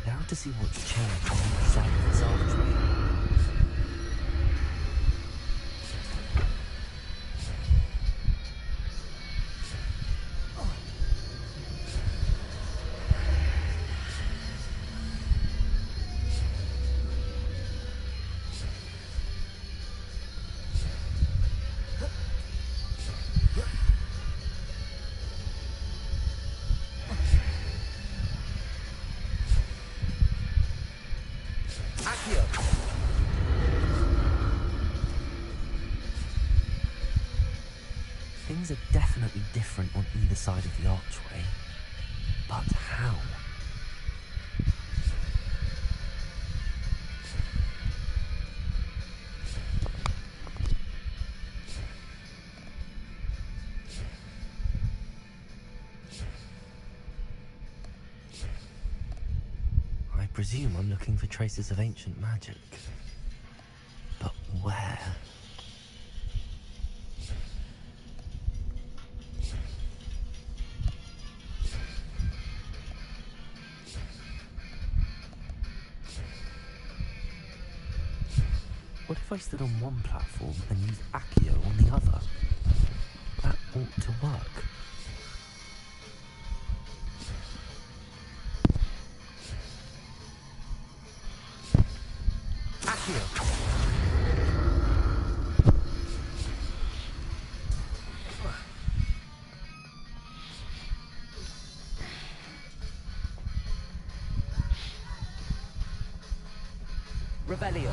Now to see what's changed on each side of this archway. Things are definitely different on either side of the archway. But how? I presume I'm looking for traces of ancient magic. But where? What if I stood on one platform and used Accio on the other? That ought to work. Accio! Revelio.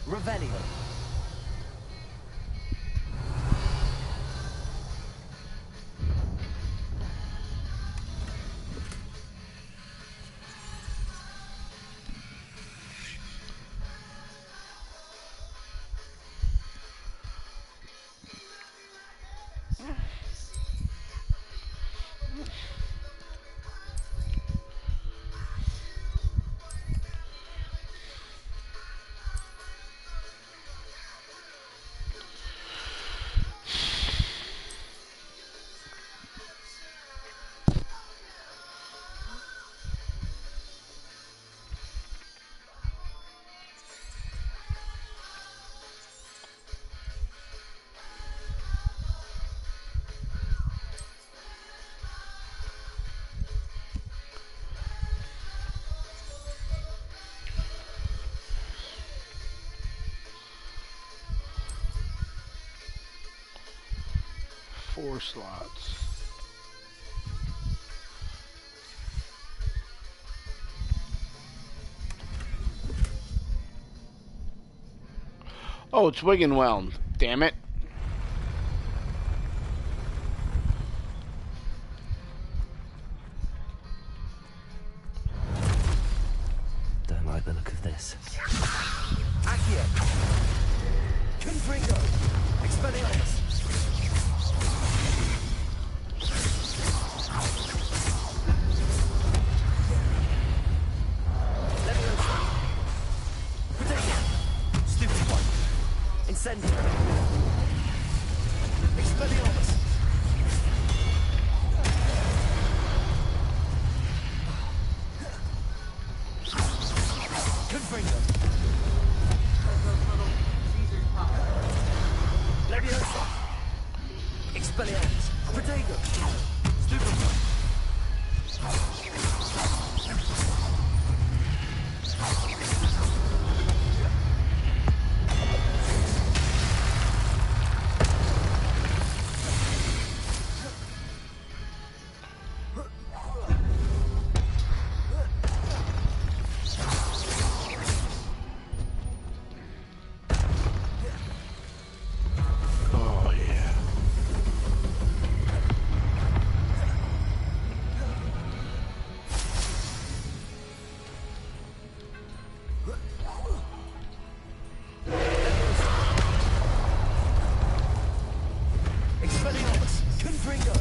Revelio. Four slots. Oh, it's Wiggenweld. Damn it. Don't like the look of this. Accio. Confringo. Expelliarmus. Incendio. Expelliarmus. Confringo. Leviosa. Expelliarmus. Protego. Confringo. Stupefy. Oh yeah. Expelliarmus. Confringo.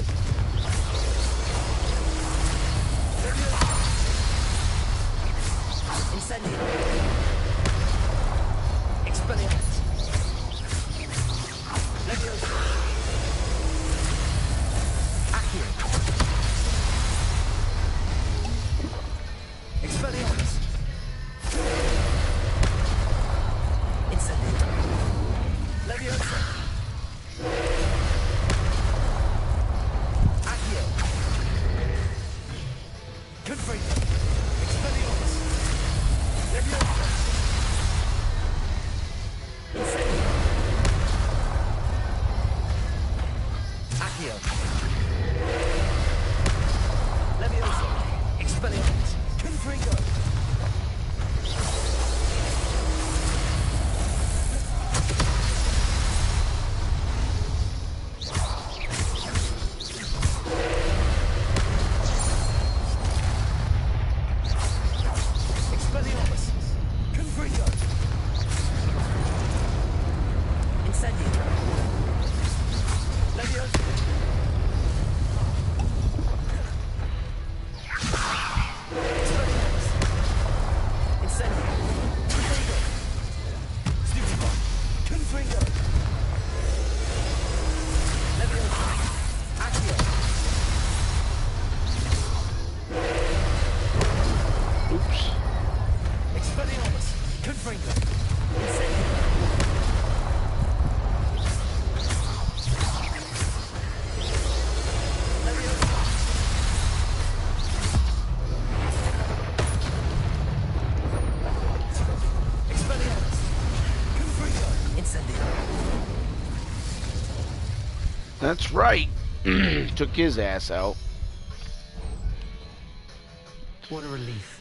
Incendio. Expelliarmus. Leviosa. Accio. Expelliarmus. Incendio. Leviosa. Accio. Confringo. Expelliarmus. Leviosa. Incendio. Accio. Leviosa. Expelliarmus. Confringo. Expelliarmus. Confringo. Incendio. Leviosa. Expelliarmus. Incendio. Confringo. Stupefy. Confringo. Leviosa. Accio. Oops. Expelliarmus. Confringo. Incendio. Leviosa. Expelliarmus. Confringo. Incendio. That's right. Took his ass out. What a relief.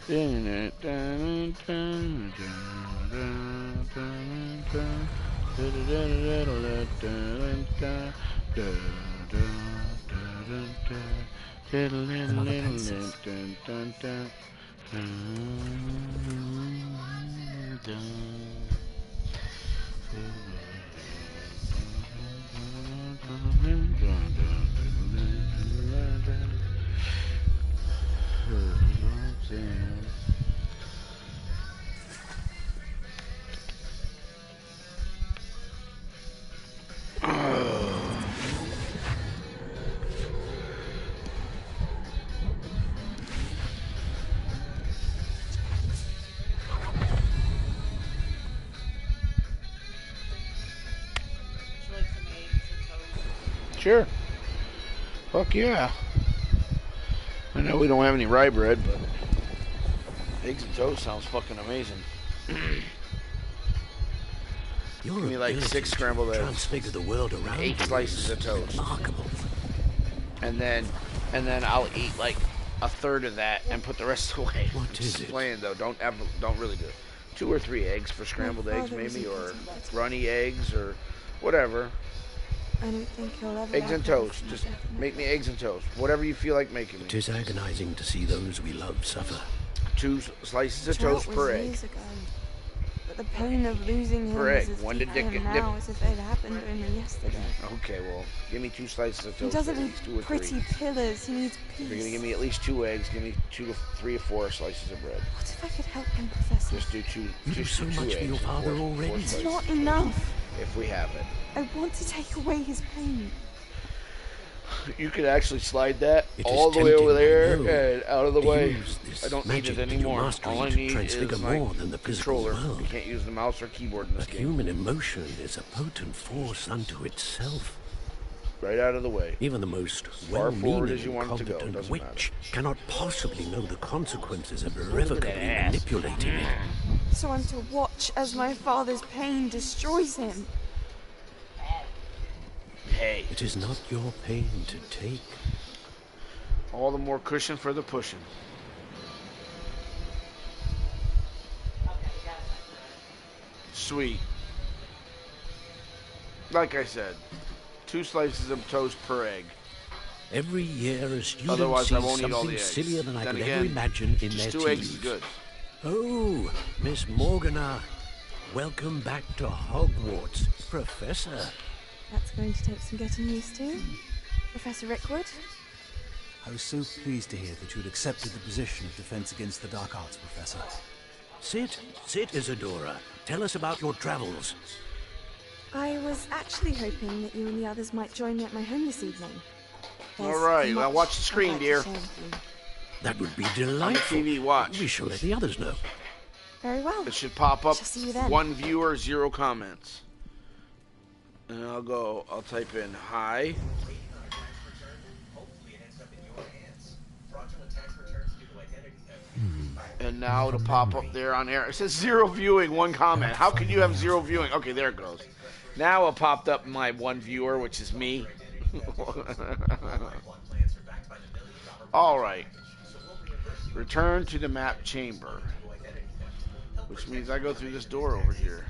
Sure. Fuck yeah. I know we don't have any rye bread, but eggs and toast sounds fucking amazing. Your Give me like ability 6 to scrambled eggs, transfigure the world around 8 you slices is of toast, remarkable. and then I'll eat like a third of that and put the rest away. What Just is it? playing though. Don't really do it. 2 or 3 eggs for scrambled eggs maybe, or runny eggs or whatever. I don't think he'll ever Eggs and recover toast. from Just death in make the me eggs and toast. Whatever you feel like making me. It is agonizing to see those we love suffer. 2 slices of Drought toast was per egg. years ago, but the pain of losing him Per is egg. as One to deep dip for him it, dip now it. as if they'd happened only yesterday. Okay, well, give me 2 slices of He toast. doesn't at need least 2 or 3. pretty pillars, he needs If you're gonna peace. give me at least 2 eggs, give me 2 to 3 or 4 slices of bread. What if I could help him, Professor? Just do 2. You do Just so do 2 much for eggs your and father 4 already. It's slices not of bread, enough. if we have it. I want to take away his pain. You could actually slide that It all is the way over tempting, I there know. and out of the way. Use this I don't need magic it that you anymore. master All I to need transfigure is my more than the physical controller. world. You can't use the mouse or keyboard in this But game. human emotion is a potent force unto itself. Right out of the way. Even the most far forward well-meaning as you and want it to go, competent doesn't witch cannot possibly know the consequences of at irrevocably that ass. manipulating it. So I'm to watch as my father's pain destroys him. Hey, It is not your pain to take. all the more cushion for the pushing. Sweet. Like I said, 2 slices of toast per egg. Every year a student Otherwise, I sees won't eat all something the eggs. sillier than I Then could again, ever imagine in just their 2 eggs is teens. good. Oh, Miss Morgana. Welcome back to Hogwarts, Professor. That's going to take some getting used to. Professor Rickwood? I was so pleased to hear that you had accepted the position of Defense Against the Dark Arts, Professor. Sit, Isadora. Tell us about your travels. I was actually hoping that you and the others might join me at my home this evening. There's All right, now much watch the screen, I'd like to dear. share with you. That would be delightful. TV, watch. We shall let the others know. Very well. It should pop up Shall see you then. 1 viewer, 0 comments. And I'll type in hi. And now it'll pop up there on air. It says 0 viewing, 1 comment. How can you have 0 viewing? Okay, there it goes. Now it popped up my 1 viewer, which is me. All right. Return to the map chamber. Which means I go through this door over here.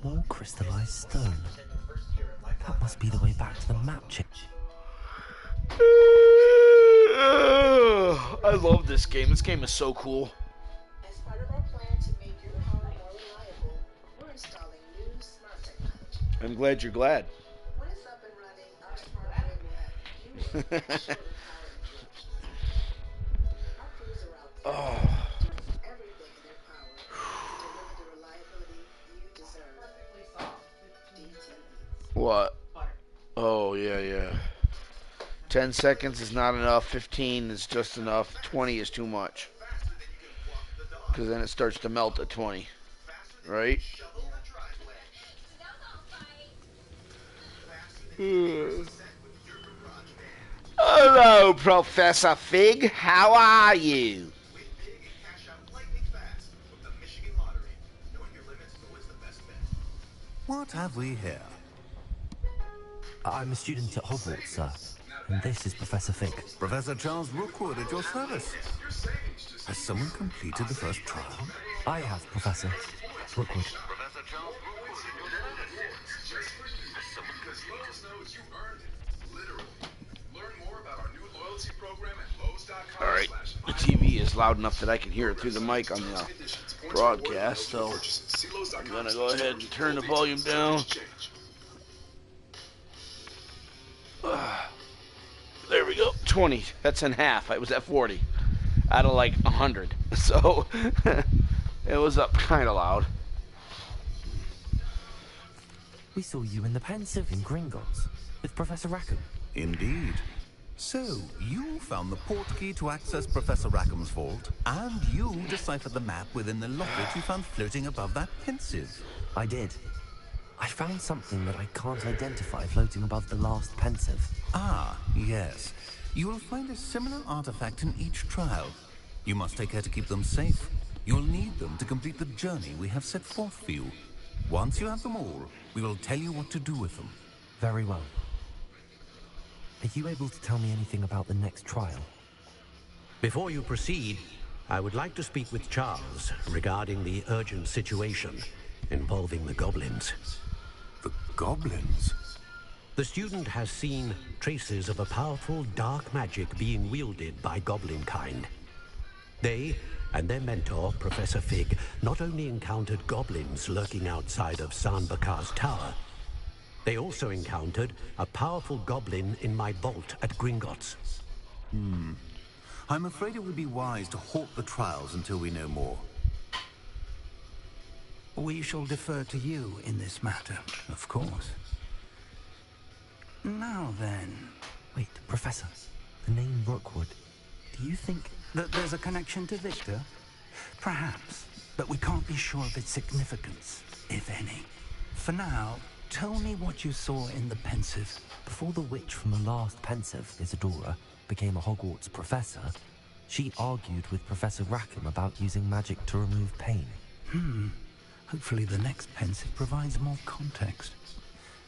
More crystallized stone. That must be the way back to the map chip. I love this game. This game is so cool. As part of our plan to make your power more reliable, we're installing new smart technology. I'm glad you're glad. When it's up and running, our smart grid will have fewer and shorter power usage. Our crews are out there Oh. doing everything in their power to deliver the reliability you deserve. DTE. What? Oh, yeah. 10 seconds is not enough. 15 is just enough. 20 is too much. Because then it starts to melt at 20. Right? Hello, Professor Fig. How are you? What have we here? I'm a student at Hogwarts, sir. And this is Professor Fig. Professor Charles Rookwood at your service. Has someone completed the first trial? I have, Professor Rookwood. Alright, the TV is loud enough that I can hear it through the mic on the broadcast, so I'm gonna go ahead and turn the volume down. There we go, 20. That's in half. I was at 40 out of like 100, so it was up kind of loud. We saw you in the Pensive in Gringotts with Professor Rackham. Indeed. So, you found the portkey to access Professor Rackham's vault, and you deciphered the map within the locket you found floating above that Pensive. I did. I found something that I can't identify floating above the last Pensive. Ah, yes. You will find a similar artifact in each trial. You must take care to keep them safe. You'll need them to complete the journey we have set forth for you. Once you have them all, we will tell you what to do with them. Very well. Are you able to tell me anything about the next trial? Before you proceed, I would like to speak with Charles regarding the urgent situation involving the goblins. The goblins? The student has seen traces of a powerful dark magic being wielded by goblin kind. They and their mentor, Professor Fig, not only encountered goblins lurking outside of Sanbakar's tower, they also encountered a powerful goblin in my vault at Gringotts. I'm afraid it would be wise to halt the trials until we know more. We shall defer to you in this matter. Of course. Now then, Wait, Professor. The name Rookwood. Do you think... that there's a connection to Victor? Perhaps, but we can't be sure of its significance, if any. For now, Tell me what you saw in the pensive. Before the witch from the last pensive, Isadora, became a Hogwarts professor, she argued with Professor Rackham about using magic to remove pain. Hopefully the next pensive provides more context.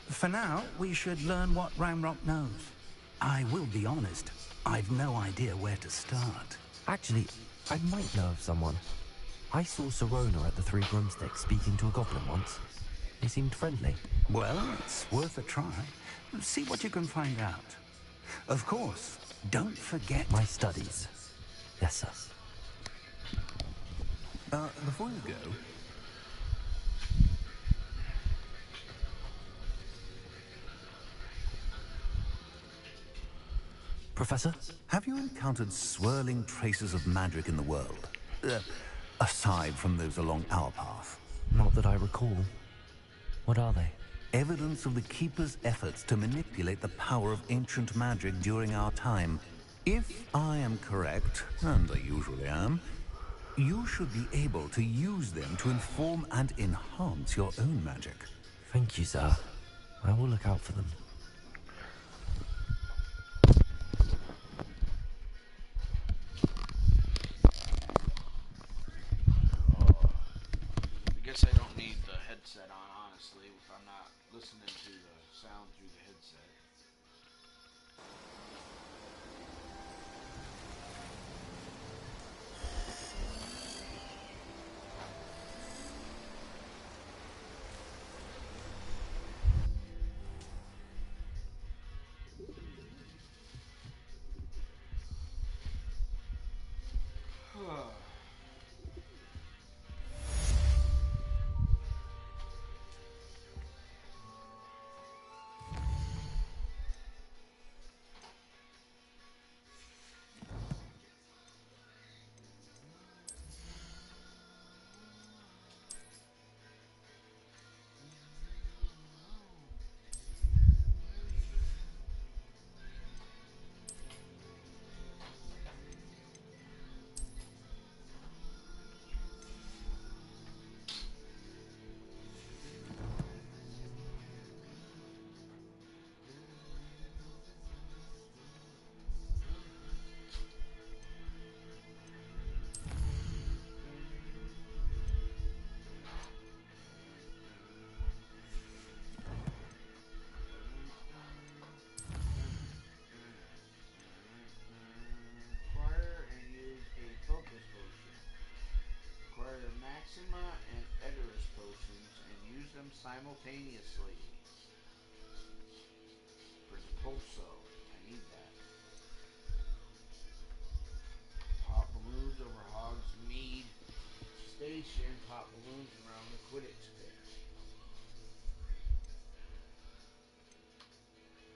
For now, we should learn what Ramrock knows. I will be honest, I've no idea where to start. Actually, I might know of someone. I saw Sirona at the Three Broomsticks speaking to a goblin once. They seemed friendly. Well, it's worth a try. See what you can find out. Of course, don't forget My studies. Yes, sir. Before you go, Professor? have you encountered swirling traces of magic in the world? Aside from those along our path. Not that I recall. What are they? Evidence of the Keeper's efforts to manipulate the power of ancient magic during our time. If I am correct, and I usually am, you should be able to use them to inform and enhance your own magic. Thank you, sir. I will look out for them. I guess I don't need the headset on, honestly, if I'm not listening to the sound through the headset. Acquire and use a focus potion. Acquire the Maxima and Edoras potions and use them simultaneously. For Depulso. I need that. Pop balloons over Hogsmeade Station. Pop balloons around the Quidditch pit.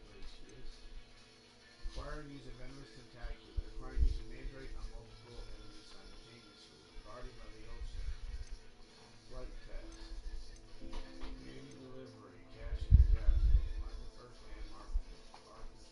Places. Acquire and use a venomous tentacular. Acquire and use a mandrake on multiple enemies simultaneously. Guardian Leviosa. Flight test. Community delivery. Cash in the castle. Find the first landmark. Arthur's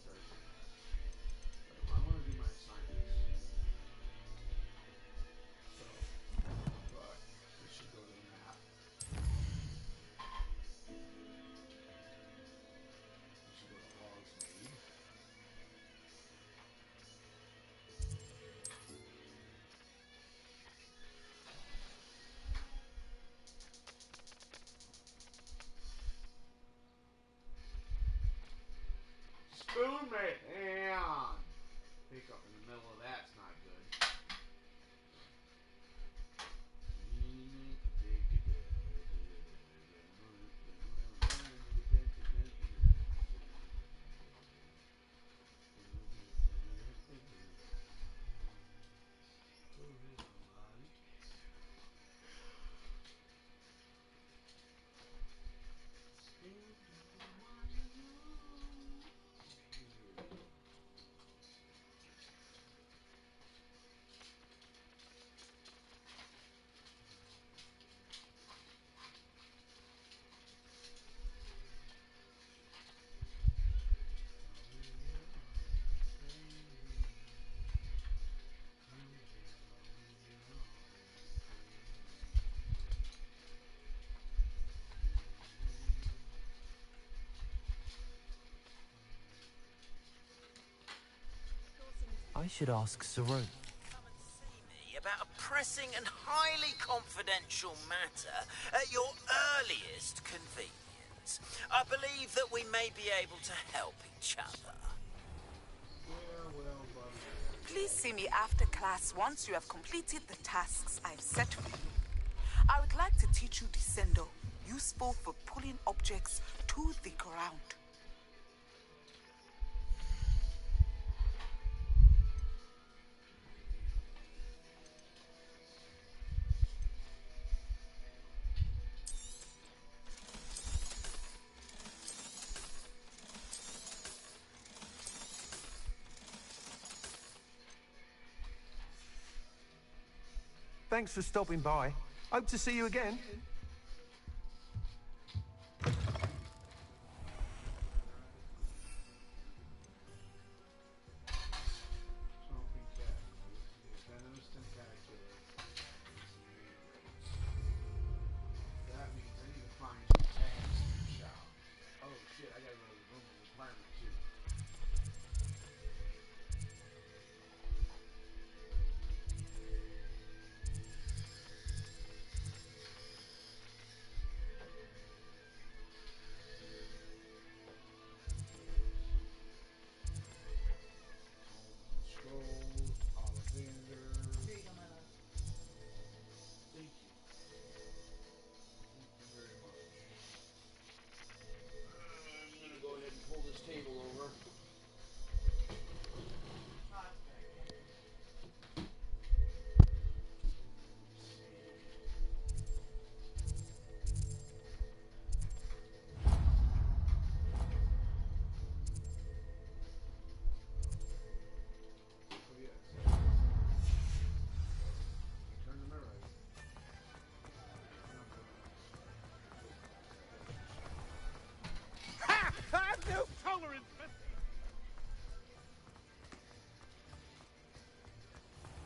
I should ask Sarone. Come and see me about a pressing and highly confidential matter at your earliest convenience. I believe that we may be able to help each other. Please see me after class once you have completed the tasks I've set for you. I would like to teach you Descendo, useful for pulling objects to the ground. Thanks for stopping by. Hope to see you again.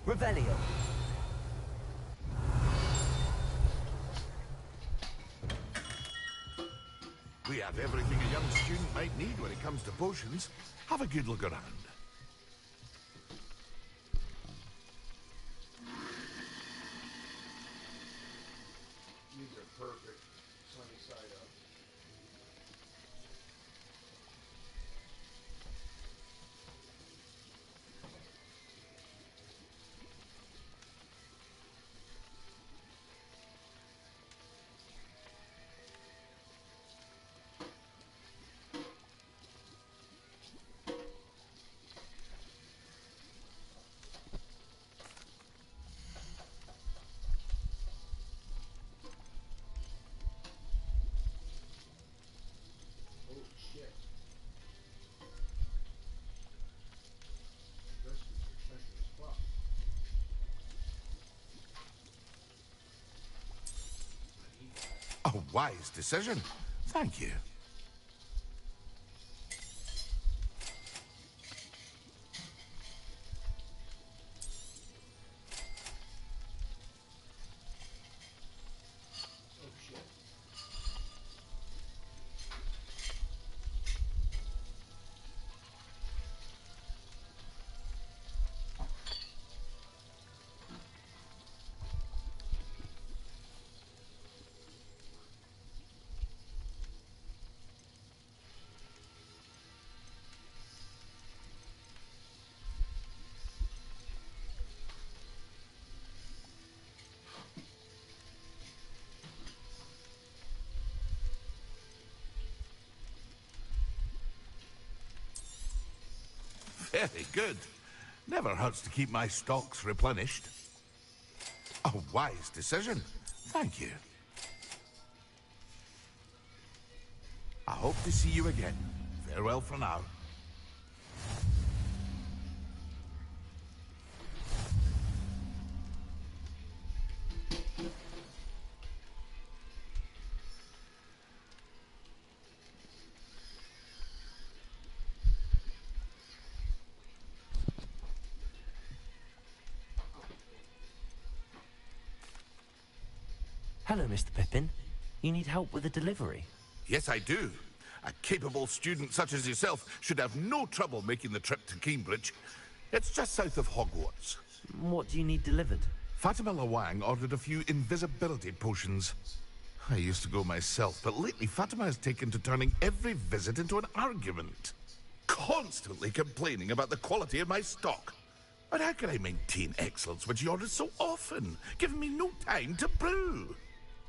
Revelio. We have everything a young student might need when it comes to potions. Have a good look around. These are perfect. Sunny side up. A wise decision. Thank you. Very good. Never hurts to keep my stocks replenished. A wise decision. Thank you. I hope to see you again. Farewell for now. Hello, Mr. Pippin. You need help with a delivery? Yes, I do. A capable student such as yourself should have no trouble making the trip to Cambridge. It's just south of Hogwarts. What do you need delivered? Fatima Lawang ordered a few invisibility potions. I used to go myself, but lately Fatima has taken to turning every visit into an argument. Constantly complaining about the quality of my stock. But how can I maintain excellence when she orders so often, giving me no time to brew?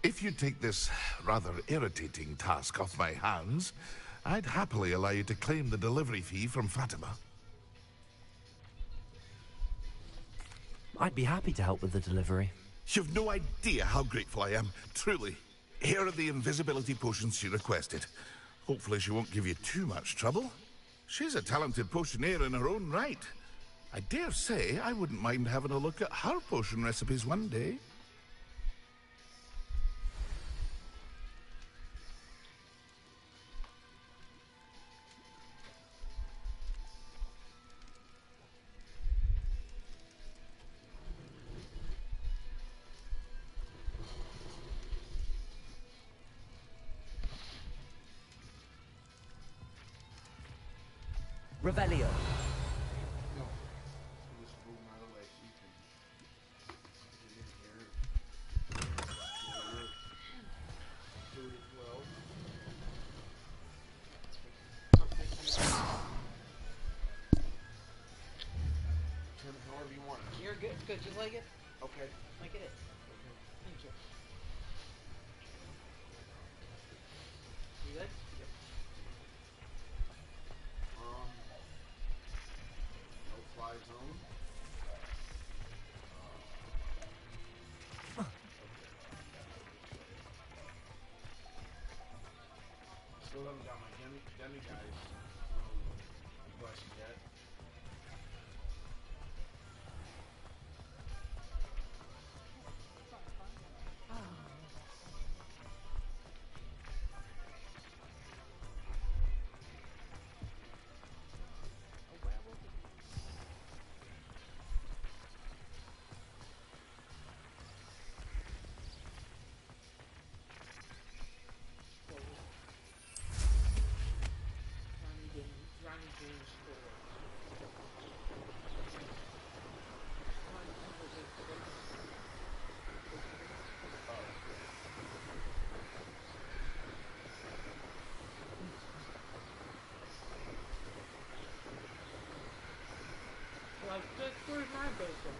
If you take this rather irritating task off my hands, I'd happily allow you to claim the delivery fee from Fatima. I'd be happy to help with the delivery. You've no idea how grateful I am, truly. Here are the invisibility potions she requested. Hopefully she won't give you too much trouble. She's a talented potioneer in her own right. I dare say I wouldn't mind having a look at her potion recipes one day. Revelio. However you want it. You're good. Good. Just like it. Okay. Like it is. Thank you. You good? Yep. No fly zone. Still haven't got my demi guys questions yet. Like, where's my bacon?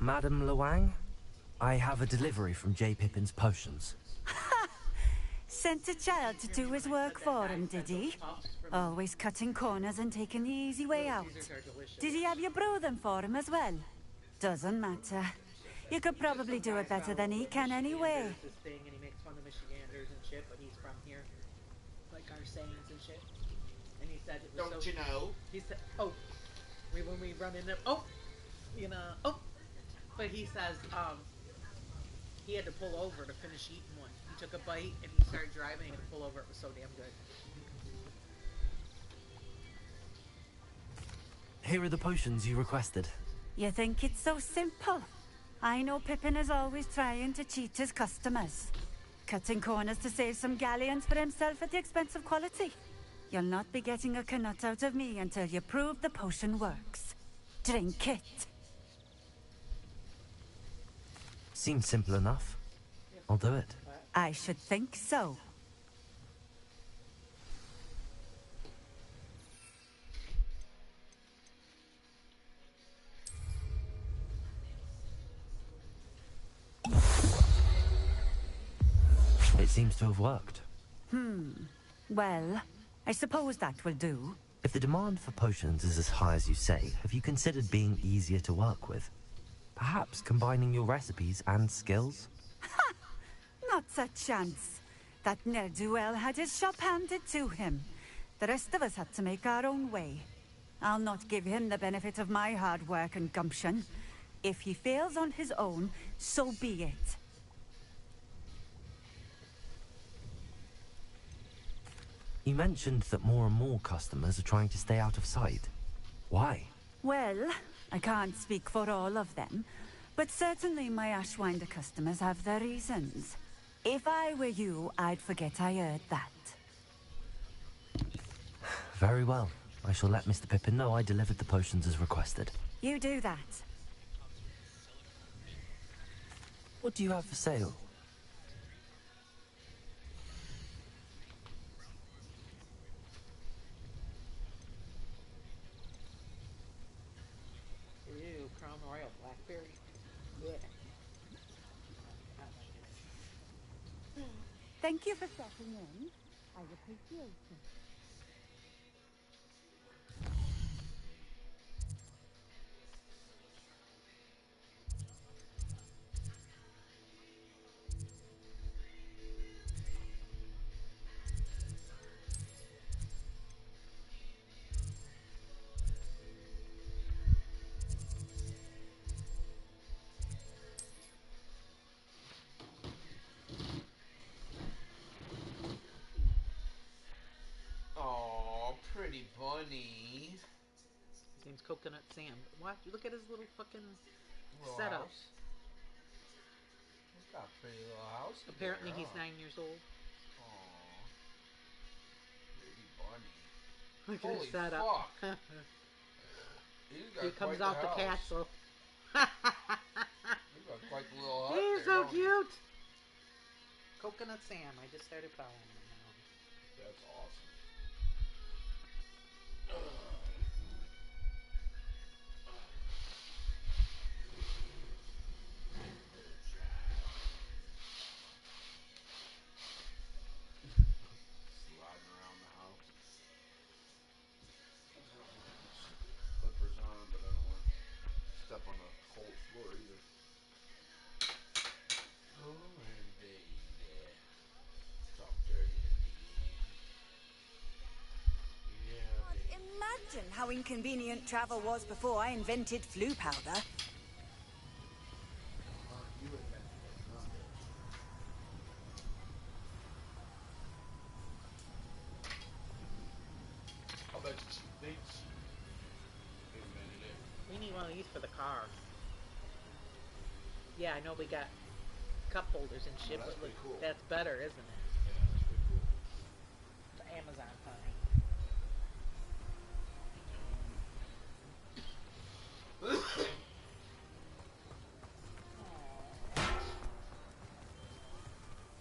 Madam Lawang, I have a delivery from J. Pippin's Potions. Sent a child to do his work for him, did he? Always cutting corners and taking the easy way out. Did he have you brew them for him as well? Doesn't matter. You could probably do it better than he can anyway. Michiganders, This thing, and he makes fun of Michiganders and shit, but he's from here, like our sayings and shit. And he said it was Don't you know? He said, "Oh, when we run into but he says he had to pull over to finish eating one. He took a bite and he started driving and pull over. It was so damn good." Here are the potions you requested. You think it's so simple? I know Pippin is always trying to cheat his customers. Cutting corners to save some galleons for himself at the expense of quality. You'll not be getting a canut out of me until you prove the potion works. Drink it. Seems simple enough. I'll do it. I should think so. It seems to have worked. Well, I suppose that will do. If the demand for potions is as high as you say, have you considered being easier to work with? Perhaps combining your recipes and skills? Not a chance. That ne'er-do-well had his shop handed to him. The rest of us had to make our own way. I'll not give him the benefit of my hard work and gumption. If he fails on his own, so be it. You mentioned that more and more customers are trying to stay out of sight. Why? Well, I can't speak for all of them, but certainly my Ashwinder customers have their reasons. If I were you, I'd forget I heard that. Very well. I shall let Mr. Pippin know I delivered the potions as requested. You do that. What do you have for sale? Ew, Crown Royal Blackberry. Good. Thank you for stopping in. I appreciate it. Oh, pretty bunny. His name's Coconut Sam. Watch, look at his little fucking Little setup. house. He's got a pretty little house. Apparently there, he's huh? 9 years old. Aw. Pretty bunny. Look at Holy his setup. fuck. He's got He quite comes out the house. castle. He's got quite the little hut He's there, so don't he? cute. Coconut Sam. I just started following him now. That's awesome. Sliding around the house. Slippers on, but I don't want to step on the cold floor either. Oh, and baby. Talk dirty to me. Yeah, baby. Imagine how inconvenient travel was before I invented flu powder. You invented it, not me. I'll bet you she thinks she invented it. We need one of these for the car. Yeah, I know we got cup holders and shit, Oh, that's but pretty cool. that's better, isn't it? Yeah, that's pretty cool. The Amazon thing.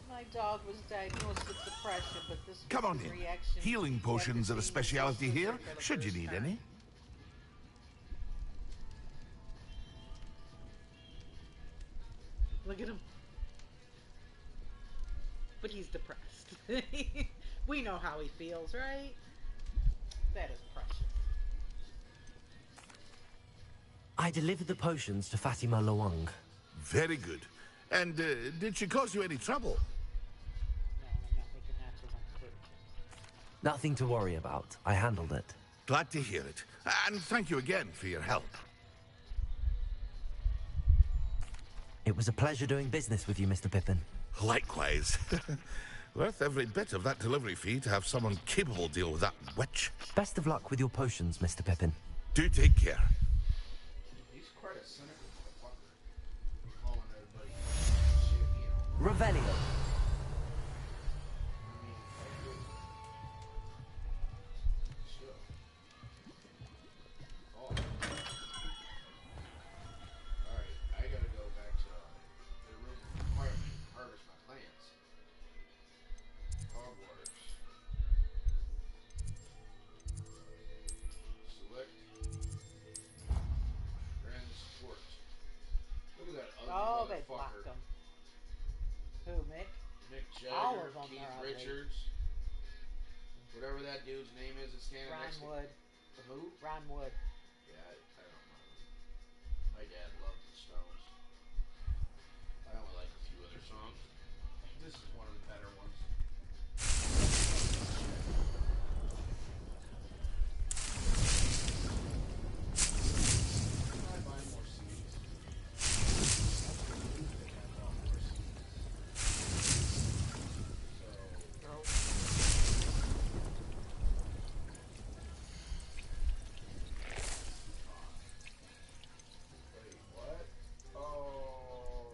My dog was diagnosed with depression, but this was Come on his in. reaction. Healing potions are a specialty here, should you need any. Look at him. But he's depressed. We know how he feels, right? That is precious. I delivered the potions to Fatima Lawang. Very good. And did she cause you any trouble? No, I'm not making natural on fruit. Nothing to worry about. I handled it. Glad to hear it. And thank you again for your help. It was a pleasure doing business with you, Mr. Pippin. Likewise. Worth every bit of that delivery fee to have someone capable deal with that witch. Best of luck with your potions, Mr. Pippin. Do take care. He's quite a cynical motherfucker. Calling everybody shit, you know. Revelio. Oh, they blocked him. Who, Mick? Mick Jagger, All of them Keith are ugly. Richards, whatever that dude's name is that's standing Ron next to Wood. Who? Ron Wood. Yeah, I don't know. My dad loved the Stones. I only like a few of their songs. This is one of the better ones. I buy more CDs. Wait, what? Oh,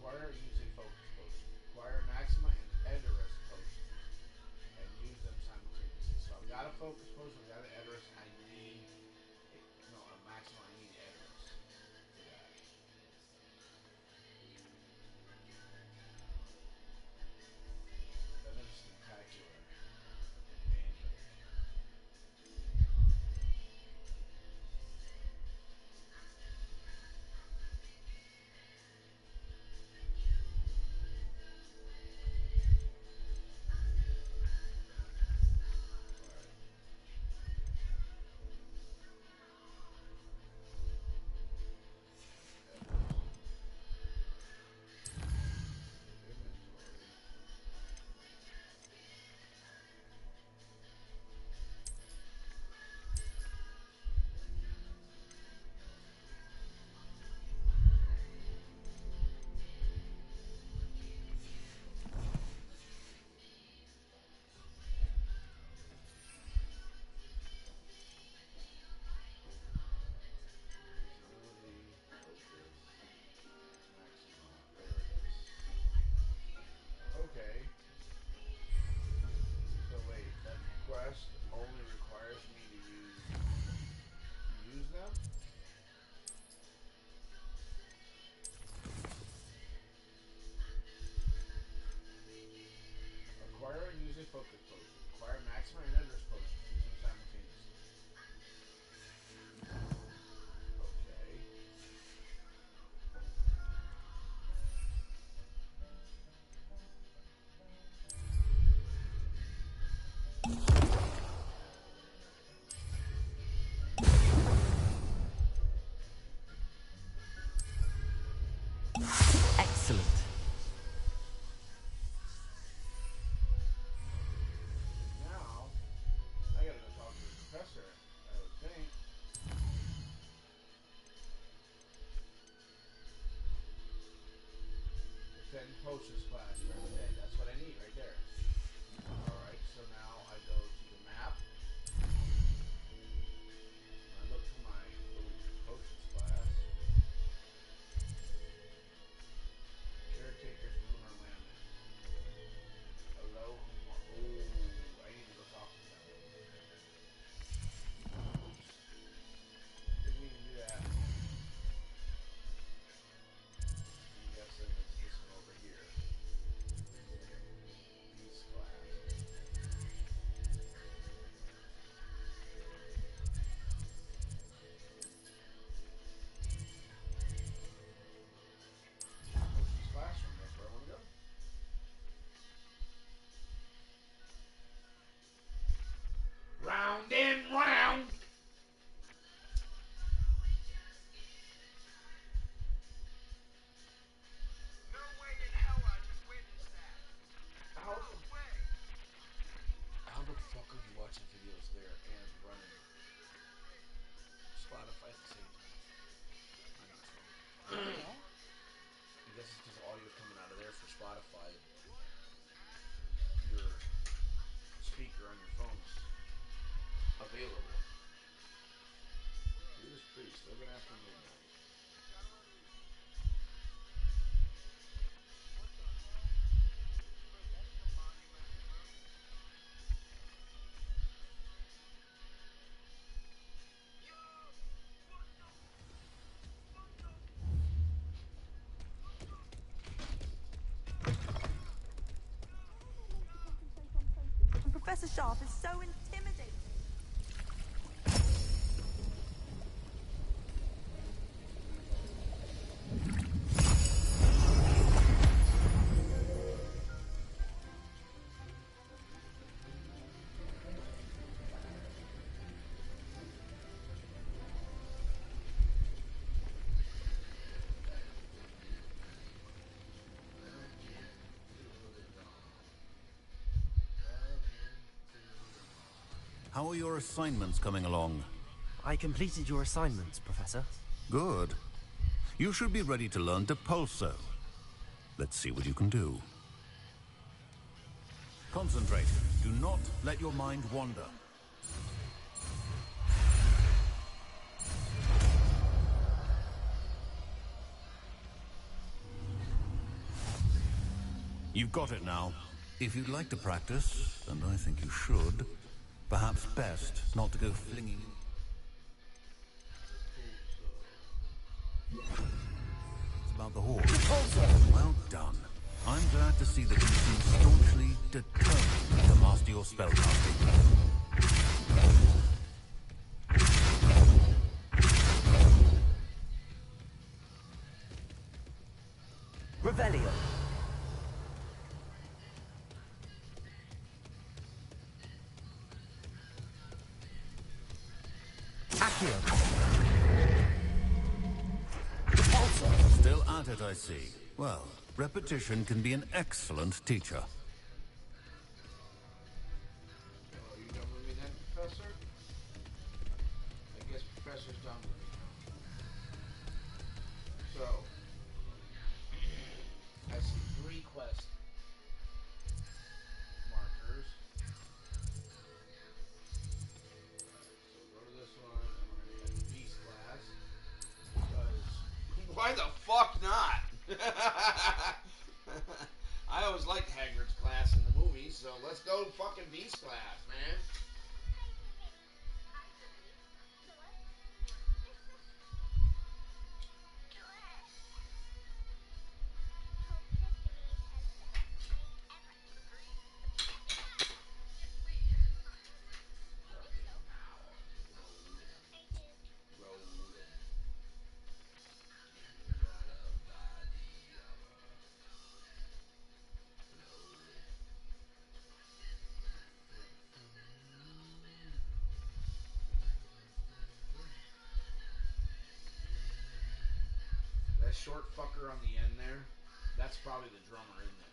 Acquire use a focus potion. Acquire Maxima and Edorus potion. And use them simultaneously. So I've got a focus potion, I've got an Edorus, I need a Maxima, I need Edorus. For that. Then there's Spectacular. And focus potion. Acquire maximum energies potions. Use them simultaneously. Okay. Excellent. Now, I gotta go talk to the professor, I would think. Defend potions class for every day. That's what I need right there. Alright, so now I go to the map. I look for my potions class. Caretaker's lunar landing. Hello, oh, I need to go talk to them. Oops. Didn't mean to do that. I'm guessing it's this one over here. Beast class. Potions classroom, that's where I want to go. Round and round. How the fuck are you watching videos there and running Spotify at the same time? I know it's wrong. I guess it's because the audio's coming out of there for Spotify. Your speaker on your phone's available. Judas Priest, living after midnight. And Professor Sharp is so intimidating. How are your assignments coming along? I completed your assignments, Professor. Good. You should be ready to learn Depulso. Let's see what you can do. Concentrate. Do not let your mind wander. You've got it now. If you'd like to practice, and I think you should, perhaps best not to go flinging. It's about the horse. Well done. I'm glad to see that you seem staunchly determined to master your spellcasting. Revelio. Still at it, I see. Well, repetition can be an excellent teacher. Oh, you done with me then, Professor? I guess Professor's done with me. So, I see 3 quest markers. So go to this one, and we're going to get the Beast class. Because, why the fuck not? I always liked Hagrid's class in the movies, so let's go fucking Beast class, man. short fucker on the end there, that's probably the drummer, isn't it?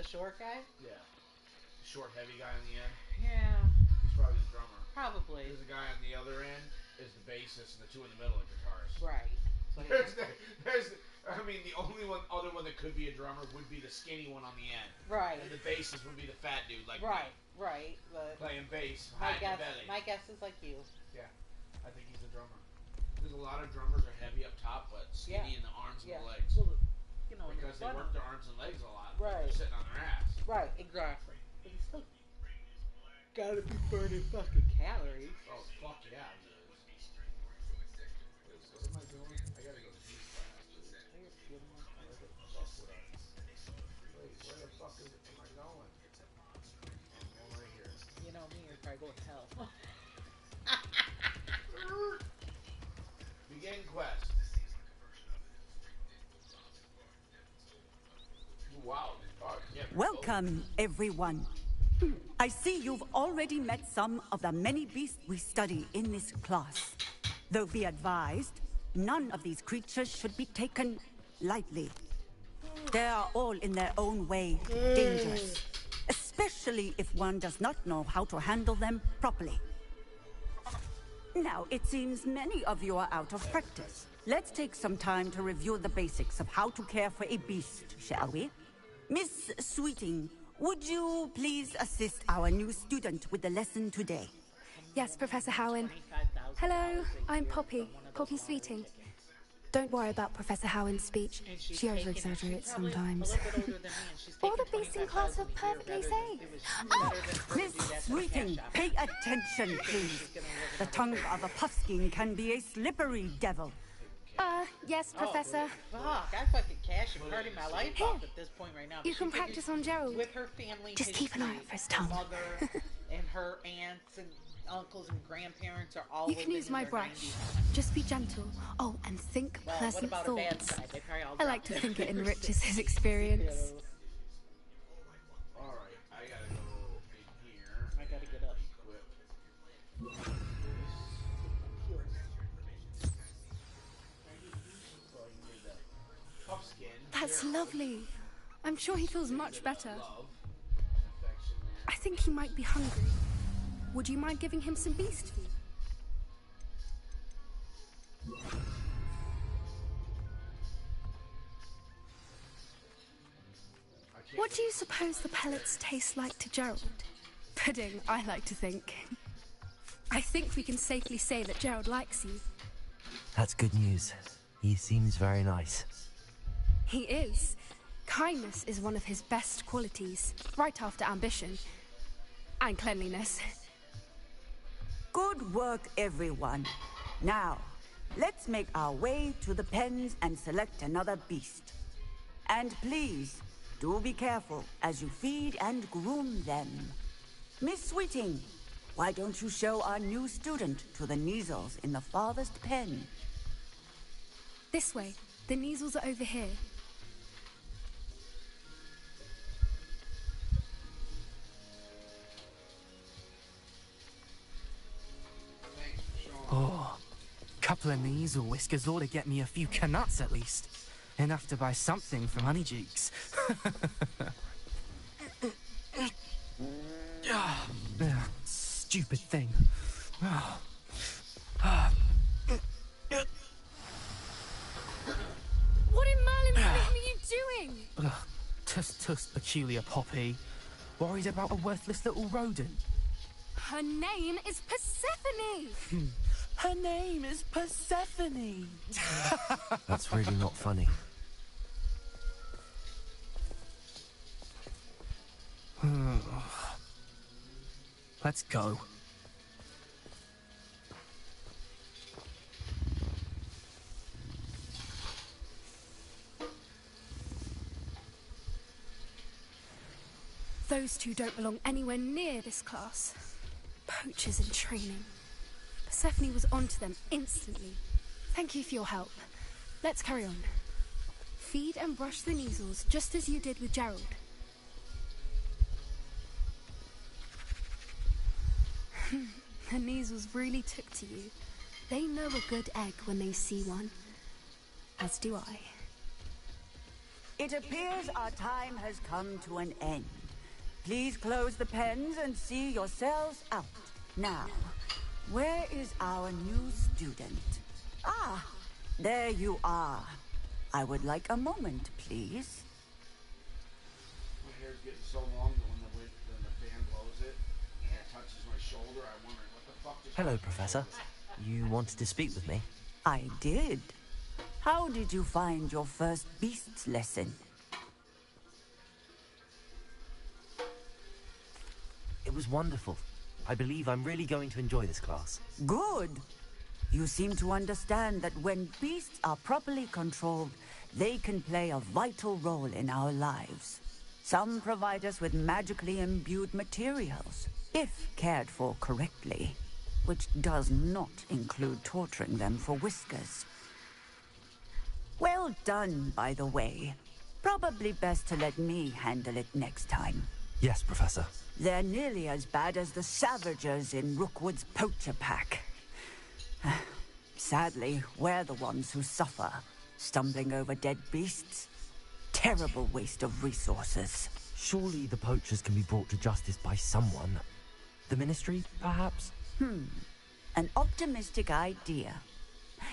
The short guy? Yeah. The short, heavy guy on the end. Yeah. He's probably the drummer. Probably. There's the guy on the other end is the bassist, and the two in the middle are guitarists. Right. So I mean, the only other one that could be a drummer would be the skinny one on the end. Right. And the bassist would be the fat dude, like right, me. right. But Playing bass, my high guess, belly. my guess is like you. Yeah, I think he's the drummer. There's a lot of drummers are heavy up top, but skinny in the arms and the legs. Well, you know, because they work their arms and legs a lot. Right. They're sitting on their ass. Right, exactly. But he's still gotta be burning fucking calories. Oh, fuck yeah, he is. What am I doing? I gotta go to G's class, dude. Wait, where the fuck am I going? I'm going right here. You know me, you're probably going to hell. Begin quest. Wow. Yeah, Welcome, everyone. I see you've already met some of the many beasts we study in this class. Though be advised, none of these creatures should be taken lightly. They are all in their own way dangerous, especially if one does not know how to handle them properly. Now, it seems many of you are out of practice. Let's take some time to review the basics of how to care for a beast, shall we? Miss Sweeting, would you please assist our new student with the lesson today? Yes, Professor Howen. Hello, I'm Poppy Sweeting. Don't worry about Professor Howen's speech. She over-exaggerates sometimes. All the beasts in class are perfectly safe. Oh, Miss Sweeting, pay attention, please. The tongue of a puffskein can be a slippery devil. Yes, Professor. Fuck, I fucking cash and party my life off at this point right now. You can practice on Gerald. With her family. Just keep an eye out for his tongue. Mother and her aunts and uncles and grandparents are all You can use my brush. Just be gentle. Oh, and think pleasant what about a bad thoughts. side? They probably all I like to drop think dead. it enriches his experience. Alright, I gotta go in here. I gotta get up. That's lovely. I'm sure he feels much better. I think he might be hungry. Would you mind giving him some beast food? What do you suppose the pellets taste like to Gerald? Pudding, I like to think. I think we can safely say that Gerald likes you. That's good news. He seems very nice. He is. Kindness is one of his best qualities, right after ambition. And cleanliness. Good work, everyone. Now, let's make our way to the pens and select another beast. And please, do be careful as you feed and groom them. Miss Sweeting, why don't you show our new student to the Neasels in the farthest pen? This way. The Neasels are over here. Oh, couple of Neasel whiskers ought to get me a few canuts at least. Enough to buy something from Honeydukes. Stupid thing. What in Merlin's name are you doing? Tuss, peculiar Poppy. Worried about a worthless little rodent. Her name is Persephone! Her name is Persephone! That's really not funny. Let's go. Those two don't belong anywhere near this class. Poachers in training. Persephone was onto them instantly. Thank you for your help. Let's carry on. Feed and brush the Neasels just as you did with Gerald. The Neasels really took to you. They know a good egg when they see one. As do I. It appears our time has come to an end. Please close the pens and see yourselves out. Now, where is our new student? Ah, there you are. I would like a moment, please. My hair's getting so long that when the fan blows it and it touches my shoulder, I'm wondering what the fuck just Hello, Professor. You wanted to speak with me? I did. How did you find your first beasts lesson? It was wonderful. I believe I'm really going to enjoy this class. Good. You seem to understand that when beasts are properly controlled, they can play a vital role in our lives. Some provide us with magically imbued materials, if cared for correctly, which does not include torturing them for whiskers. Well done, by the way. Probably best to let me handle it next time. Yes, Professor. They're nearly as bad as the Savagers in Rookwood's poacher pack. Sadly, we're the ones who suffer, stumbling over dead beasts. Terrible waste of resources. Surely the poachers can be brought to justice by someone. The Ministry, perhaps? An optimistic idea.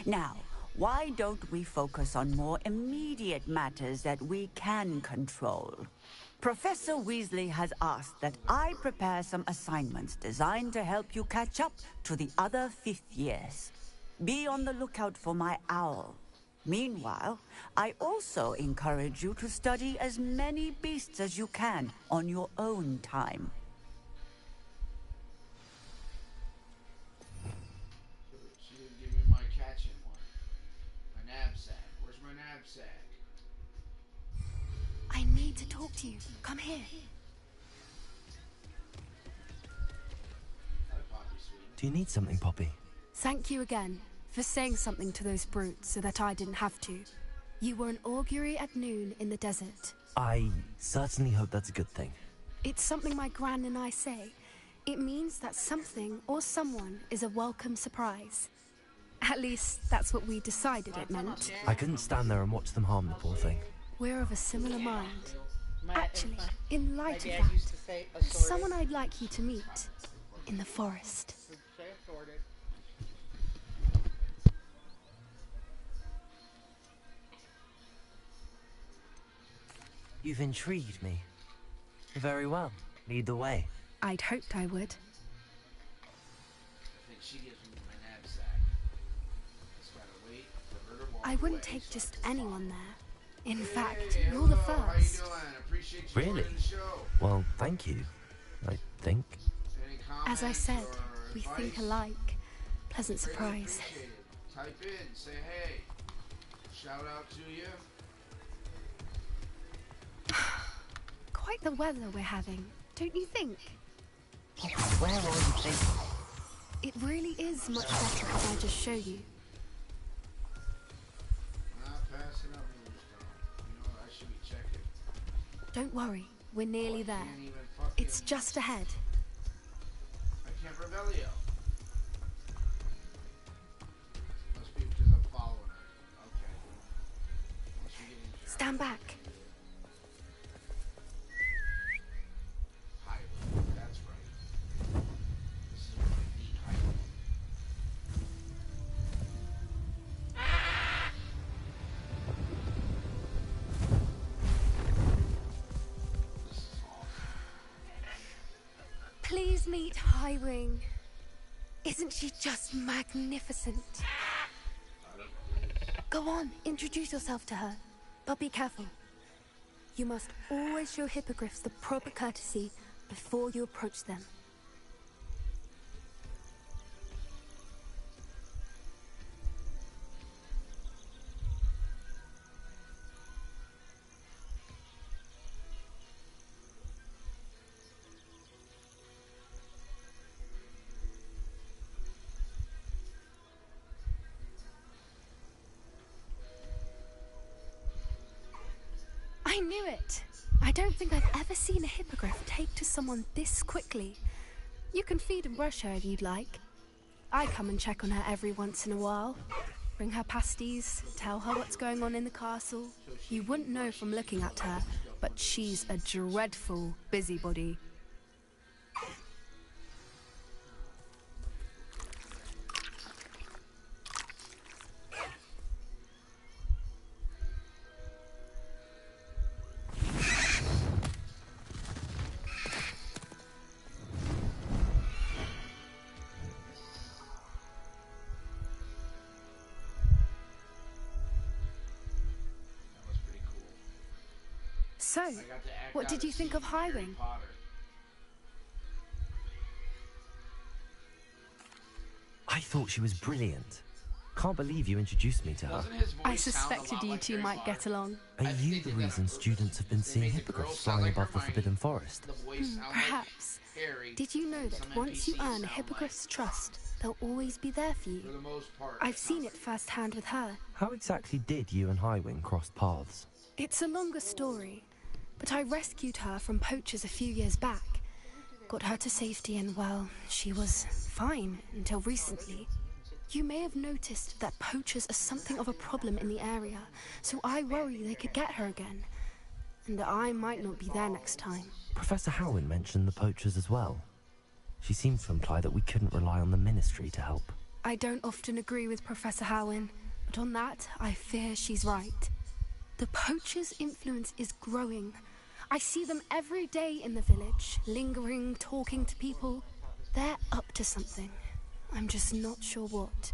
Now, why don't we focus on more immediate matters that we can control? Professor Weasley has asked that I prepare some assignments designed to help you catch up to the other 5th years. Be on the lookout for my owl. Meanwhile, I also encourage you to study as many beasts as you can on your own time. She didn't give me my catching one. My knapsack. Where's my knapsack? I need to talk to you. Come here. Hi, Poppy, sweetie. Do you need something, Poppy? Thank you again for saying something to those brutes so that I didn't have to. You were an augury at noon in the desert. I certainly hope that's a good thing. It's something my gran and I say. It means that something or someone is a welcome surprise. At least, that's what we decided it meant. I couldn't stand there and watch them harm the poor thing. We're of a similar mind. Actually, in light of dad used to that, say there's assorted. someone I'd like you to meet. In the forest. Say assorted. You've intrigued me. Very well. Lead the way. I'd hoped I would. I think she gives me my knapsack. Just gotta wait for her to walk I wouldn't away, take so just I can anyone there. In Hey, fact, you're hello, the How you first. doing? Appreciate you Really? joining the show. Well, thank you. I think. Any As I comments said, or we advice? think alike. Pleasant Greatly surprise. appreciated. Type in, say hey. Shout out to you. Quite the weather we're having, don't you think? Where are you thinking? It really is much better if I just show you. Not passing up Moonstone. You know, I should be checking. Don't worry, we're nearly there. Can't even fucking... It's just ahead. I can't Revelio. Must be because I'm following her. Okay. Must be getting there. Stand back. Highway. That's right. This is what I need, highway. This is awesome. Please meet Highwing. Isn't she just magnificent? Go on, introduce yourself to her. But be careful. You must always show hippogriffs the proper courtesy before you approach them. I knew it! I don't think I've ever seen a hippogriff take to someone this quickly. You can feed and brush her if you'd like. I come and check on her every once in a while. Bring her pasties, tell her what's going on in the castle. You wouldn't know from looking at her, but she's a dreadful busybody. So, what did you think of Highwing? I thought she was brilliant. Can't believe you introduced me to her. I suspected you two might get along. Are you the reason students have been seeing hippogriffs flying above the Forbidden Forest? Perhaps. Did you know that once you earn a hippogriff's trust, they'll always be there for you? I've seen it firsthand with her. How exactly did you and Highwing cross paths? It's a longer story, but I rescued her from poachers a few years back. Got her to safety and, well, she was fine until recently. You may have noticed that poachers are something of a problem in the area, so I worry they could get her again. And I might not be there next time. Professor Howin mentioned the poachers as well. She seemed to imply that we couldn't rely on the Ministry to help. I don't often agree with Professor Howin, but on that, I fear she's right. The poachers' influence is growing. I see them every day in the village, lingering, talking to people. They're up to something. I'm just not sure what.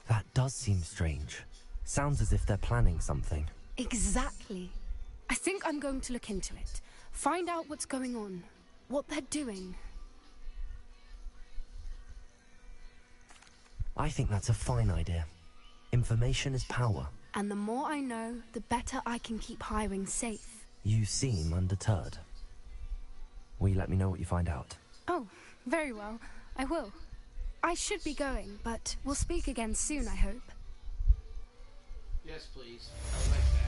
That does seem strange. Sounds as if they're planning something. Exactly. I think I'm going to look into it. Find out what's going on, what they're doing. I think that's a fine idea. Information is power. And the more I know, the better I can keep Highwing safe. You seem undeterred. Will you let me know what you find out? Oh, very well. I will. I should be going, but we'll speak again soon, I hope. Yes, please. I would like that.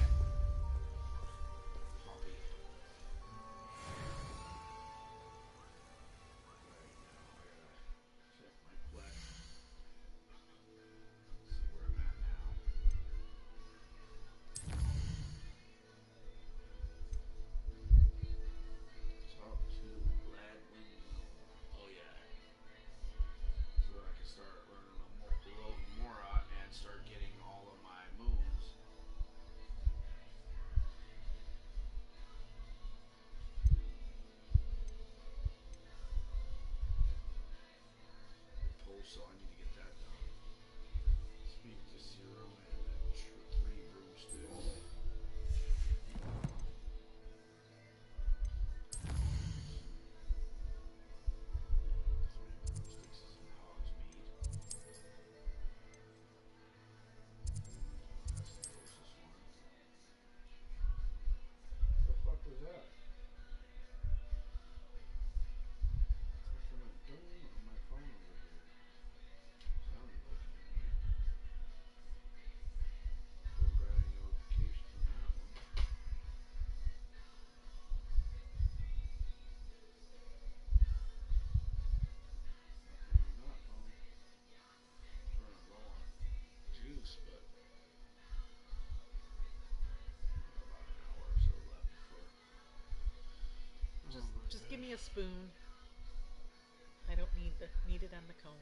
So I need to get that done. Speak to Zero and 3 broomsticks. The fuck was that? It's from a dome on my phone over here. Sounded like it anyway. Still got any notifications on that one. Nothing on that phone. Running low on juice, but about an hour or so left before. Just give me a spoon. I don't need it on the cone.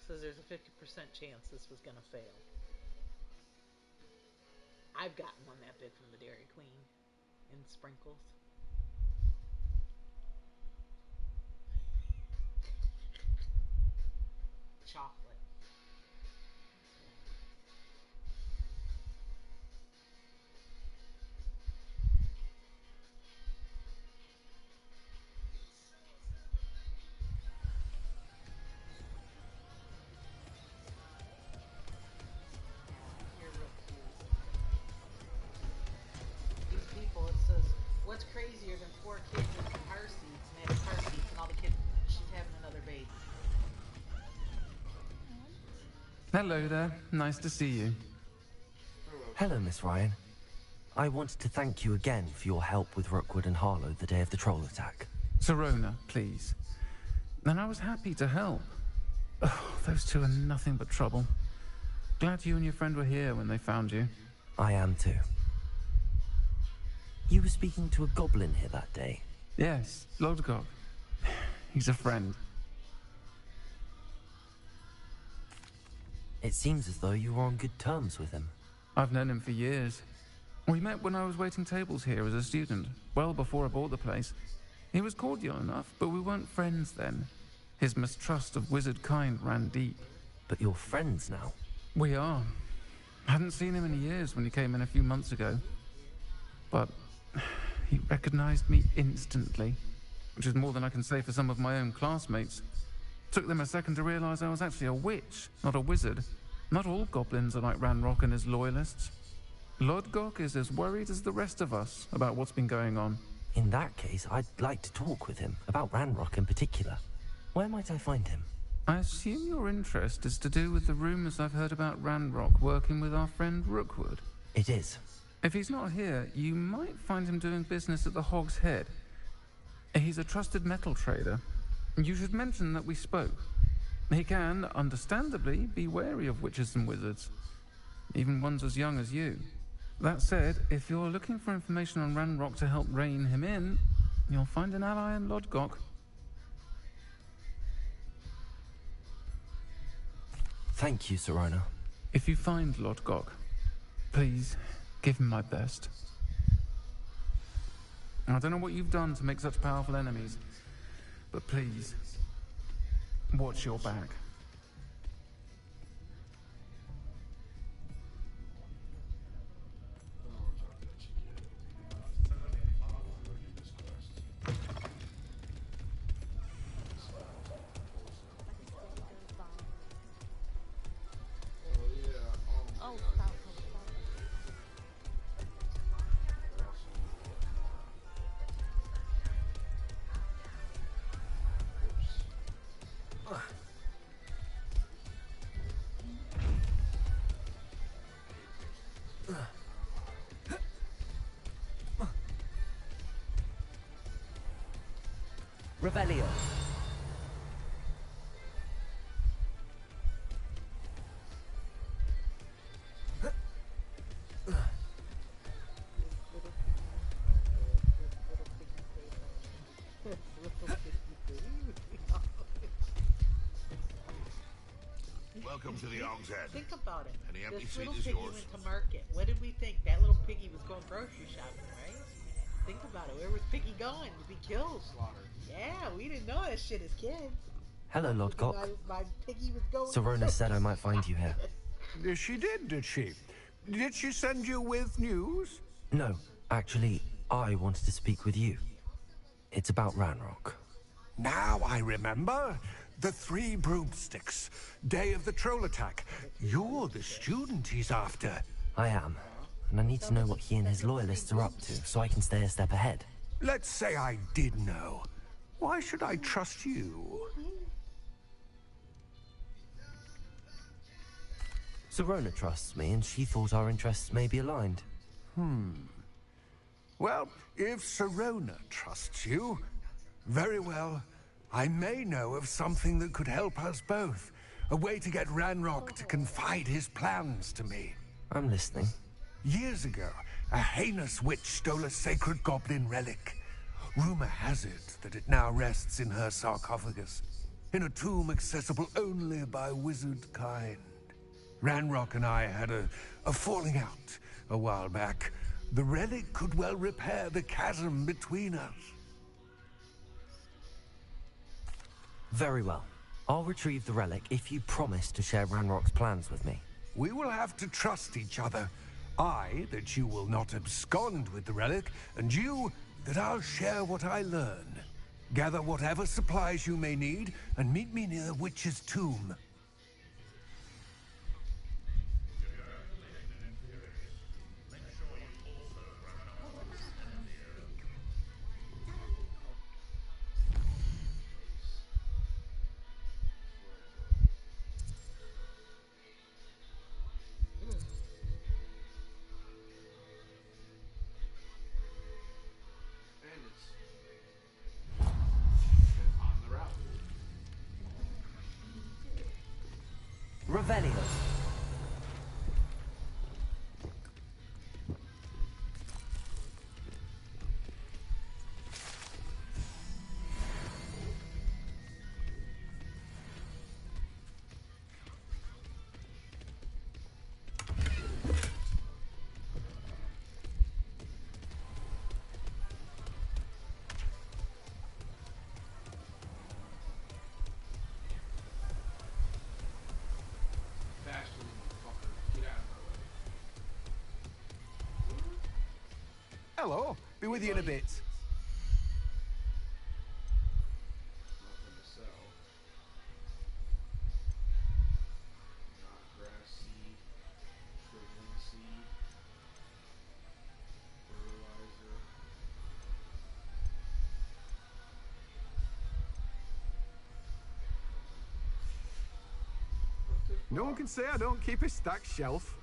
Says there's a 50% chance this was gonna fail. I've gotten one that big from the Dairy Queen in sprinkles. Chocolate. It says, what's crazier than 4 kids in car seats and they have car seats and all the kids she's having another baby? Hello there. Nice to see you. Hello, Miss Ryan. I wanted to thank you again for your help with Rookwood and Harlow the day of the troll attack. Sirona, please. And I was happy to help. Oh, those two are nothing but trouble. Glad you and your friend were here when they found you. I am too. You were speaking to a goblin here that day. Yes, Lodgok. He's a friend. It seems as though you were on good terms with him. I've known him for years. We met when I was waiting tables here as a student, well before I bought the place. He was cordial enough, but we weren't friends then. His mistrust of wizard kind ran deep. But you're friends now? We are. Hadn't seen him in years when he came in a few months ago. But he recognized me instantly, which is more than I can say for some of my own classmates. Took them a second to realize I was actually a witch, not a wizard. Not all goblins are like Ranrock and his loyalists. Lodgok is as worried as the rest of us about what's been going on. In that case, I'd like to talk with him, about Ranrock in particular. Where might I find him? I assume your interest is to do with the rumors I've heard about Ranrock working with our friend Rookwood. It is. If he's not here, you might find him doing business at the Hog's Head. He's a trusted metal trader. You should mention that we spoke. He can, understandably, be wary of witches and wizards, even ones as young as you. That said, if you're looking for information on Ranrock to help rein him in, you'll find an ally in Lodgok. Thank you, Sirona. If you find Lodgok, please give him my best. I don't know what you've done to make such powerful enemies, but please, watch your back. Revelio. Welcome to the Hog's Head. Think about it. Any empty This seat little is piggy yours. went to market. What did we think? That little piggy was going grocery shopping, right? Think about it. Where was Piggy going? To be killed. Yeah, we didn't know that shit as kids. Hello, Lodgok. My piggy was going. Sirona said I might find you here. She did she? Did she send you with news? No, actually, I wanted to speak with you. It's about Ranrock. Now I remember. The 3 broomsticks. Day of the troll attack. You're the student he's after. I am. And I need to know what he and his loyalists are up to, so I can stay a step ahead. Let's say I did know. Why should I trust you? Sirona trusts me, and she thought our interests may be aligned. Well, if Sirona trusts you, very well. I may know of something that could help us both. A way to get Ranrock to confide his plans to me. I'm listening. Years ago, a heinous witch stole a sacred goblin relic. Rumor has it that it now rests in her sarcophagus, in a tomb accessible only by wizard kind. Ranrock and I had a falling out a while back. The relic could well repair the chasm between us. Very well. I'll retrieve the relic if you promise to share Ranrock's plans with me. We will have to trust each other. I, that you will not abscond with the relic, and you, that I'll share what I learn. Gather whatever supplies you may need, and meet me near the witch's tomb. Revelio. Hello. Be with you in a bit. No one can say I don't keep a stacked shelf.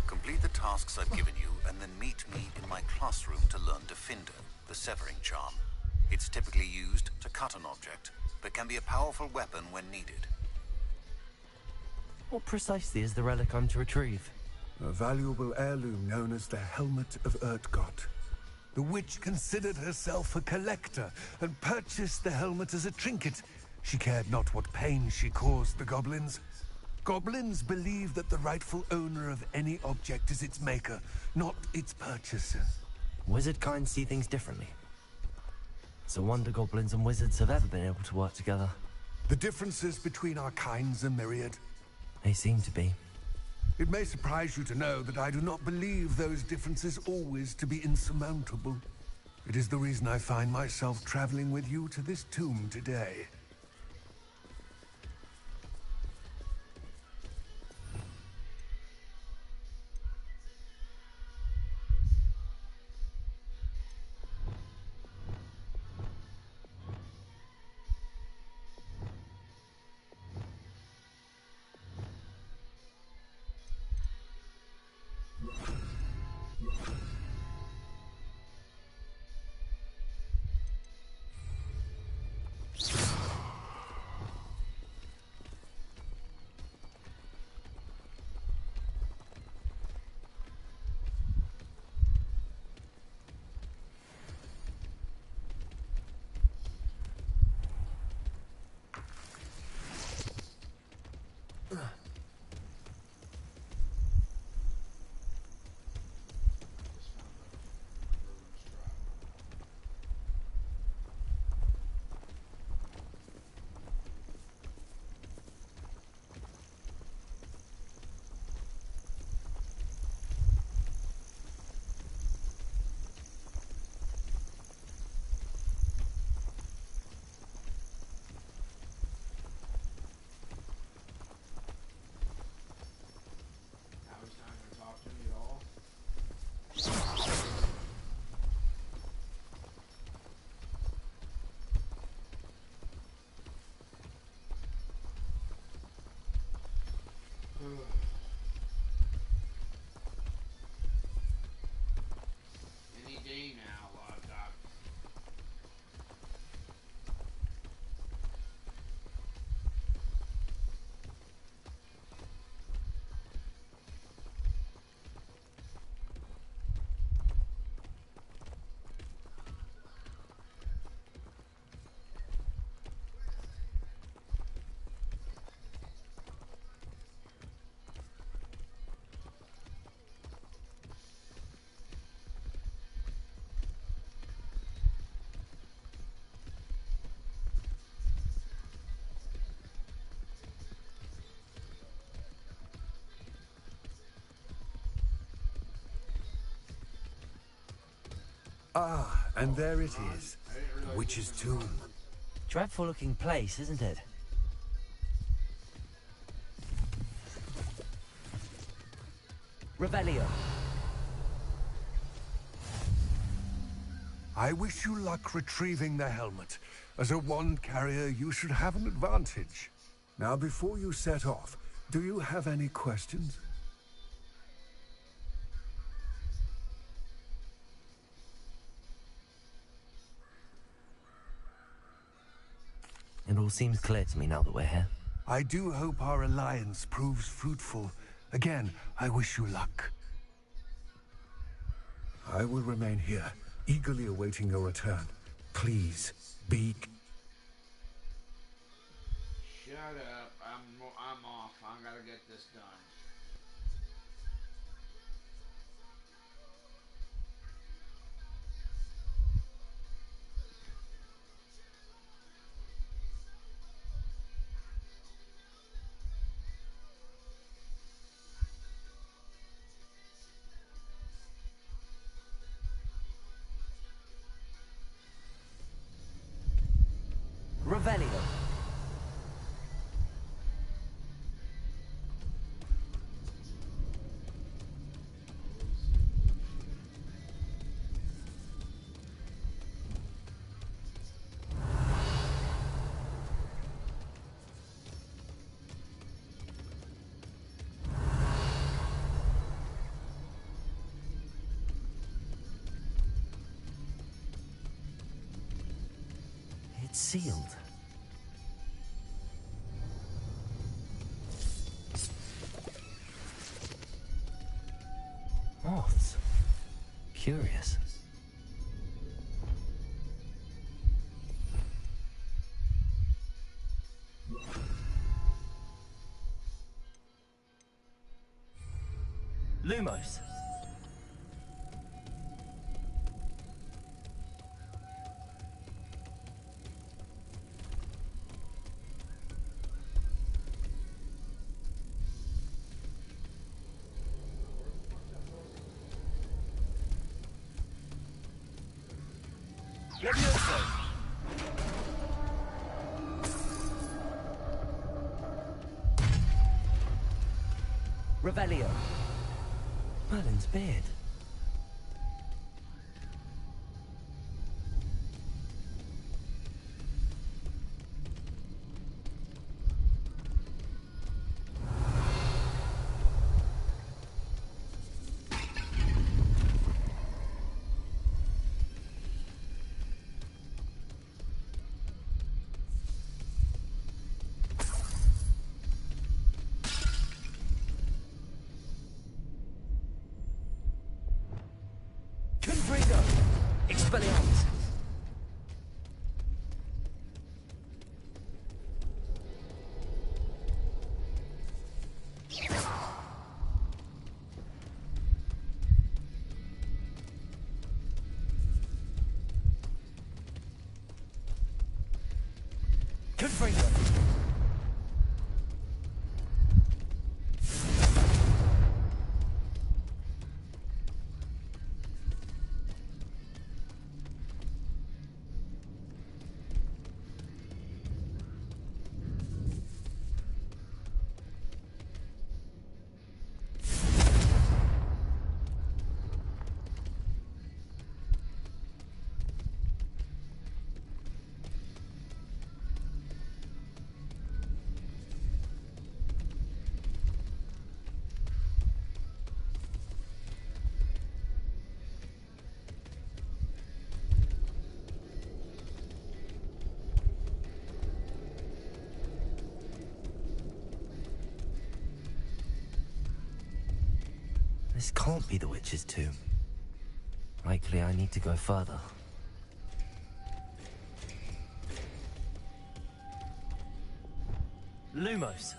Complete the tasks I've given you, and then meet me in my classroom to learn Defindo, the severing charm. It's typically used to cut an object, but can be a powerful weapon when needed. What precisely is the relic I'm to retrieve? A valuable heirloom known as the Helmet of Urtgott. The witch considered herself a collector and purchased the helmet as a trinket. She cared not what pain she caused the goblins. Goblins believe that the rightful owner of any object is its maker, not its purchaser. Wizard kind see things differently. It's a wonder goblins and wizards have ever been able to work together. The differences between our kinds are myriad. They seem to be. It may surprise you to know that I do not believe those differences always to be insurmountable. It is the reason I find myself traveling with you to this tomb today. Any day now, Lockdock. Ah, and there it is. The witch's tomb. Dreadful looking place, isn't it? Revelio. I wish you luck retrieving the helmet. As a wand carrier, you should have an advantage. Now, before you set off, do you have any questions? It all seems clear to me now that we're here. I do hope our alliance proves fruitful. Again, I wish you luck. I will remain here, eagerly awaiting your return. Please, be... Shut up. I'm off. I gotta get this done. Revelio. It's sealed. Moths. Curious. Lumos. Levioso. Revelio. Merlin's beard. Confringo! Expelliarmus! Confringo! This can't be the witch's tomb. Likely I need to go further. Lumos.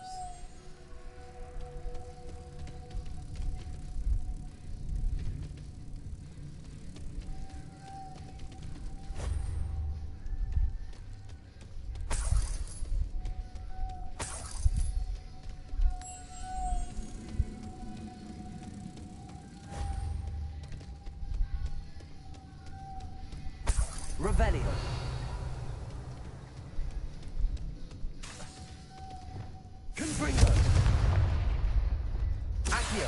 Revelio. Confringo. Accio.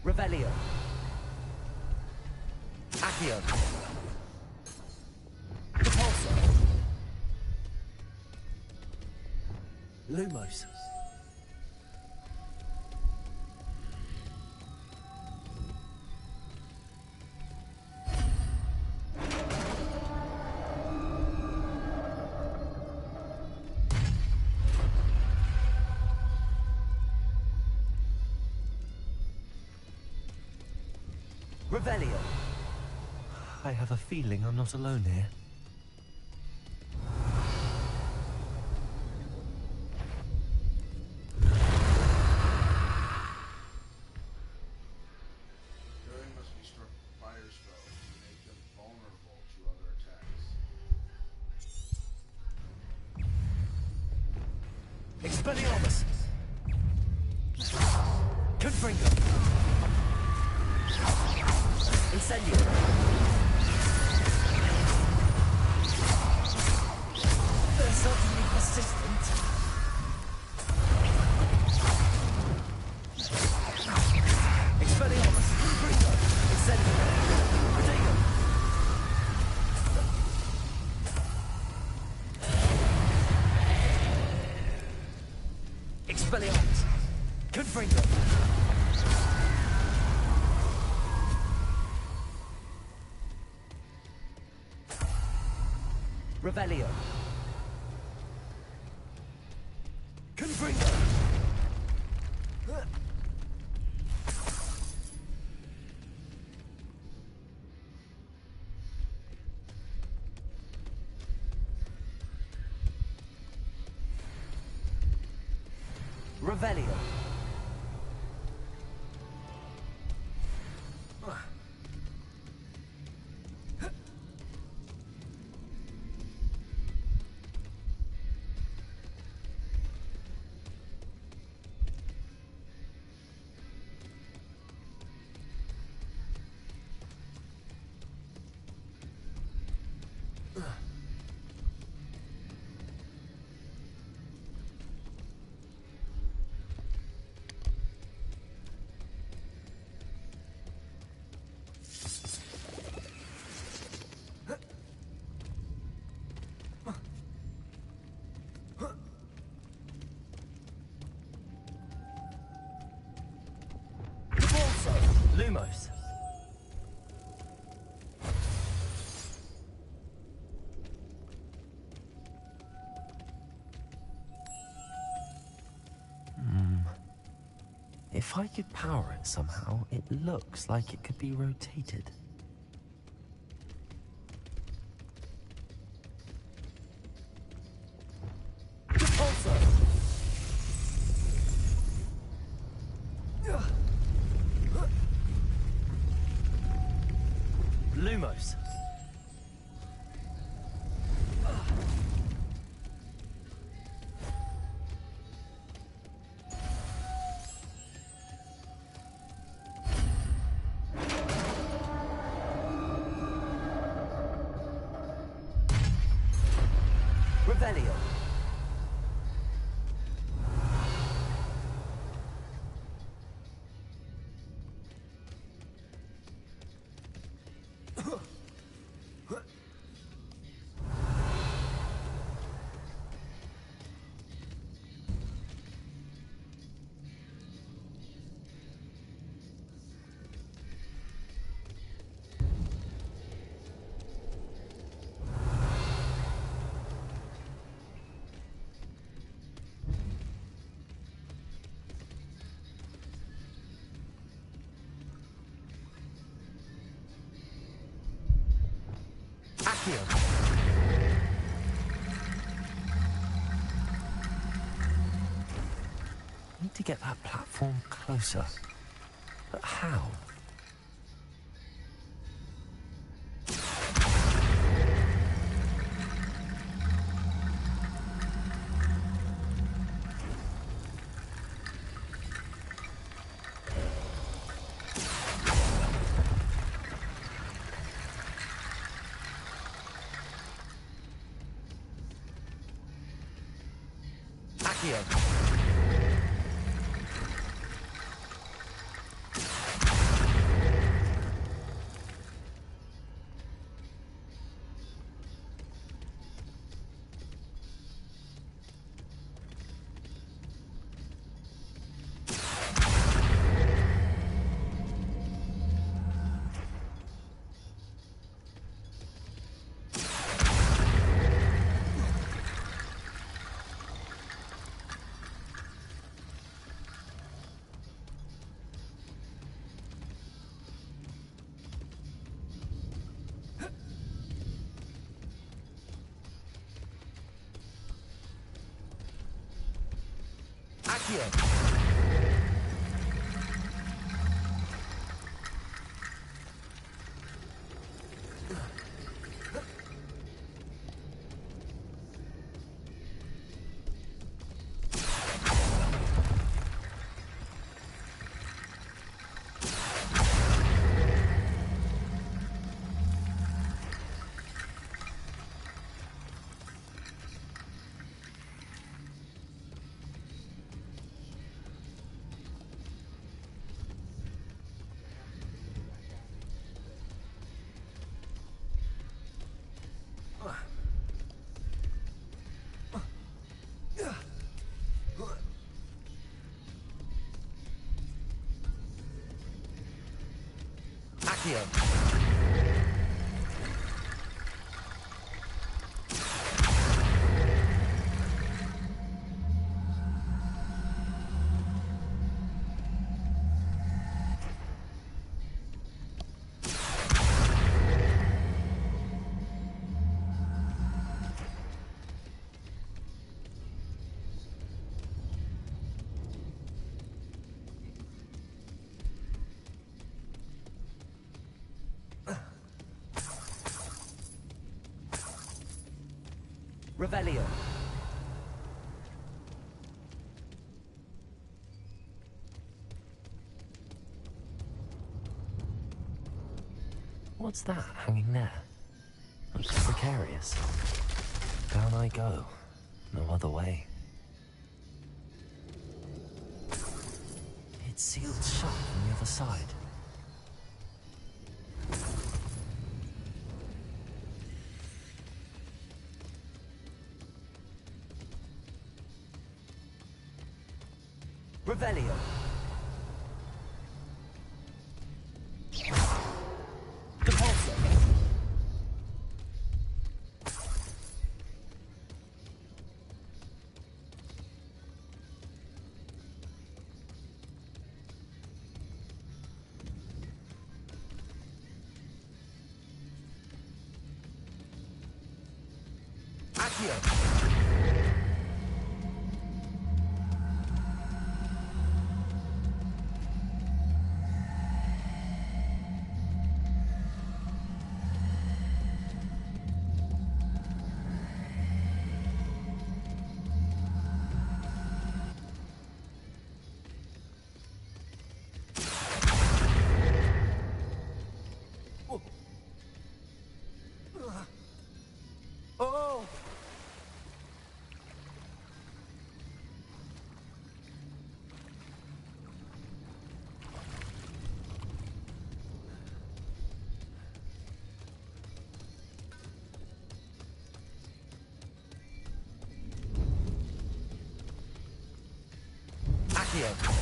Revelio. Accio. Repulsor. Lumos. Revelio. I have a feeling I'm not alone here. During must be struck fire spells to make them vulnerable to other attacks. Expelliarmus. Confringo. Incendio. They're certainly persistent. Expelliarmus. Confringo. Incendio. Protego. Expelliarmus. Confringo. Revelio. Confringo. Revelio. Lumos. If I could power it somehow, it looks like it could be rotated. Lumos. Revelio. Accio. Need to get that platform closer. But how? Accio. Accio. Accio. Revelio. What's that hanging there? Looks precarious. Down I go. No other way. It's sealed shut on the other side. Revelio. Depulso. Accio. Oh! Accio.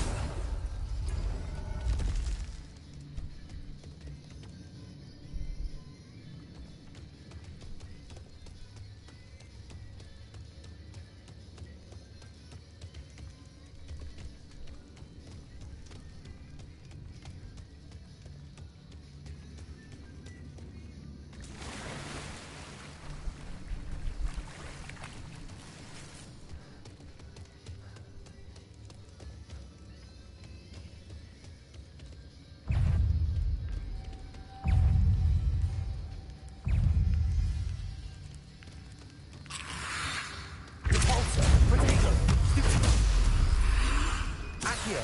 Accio.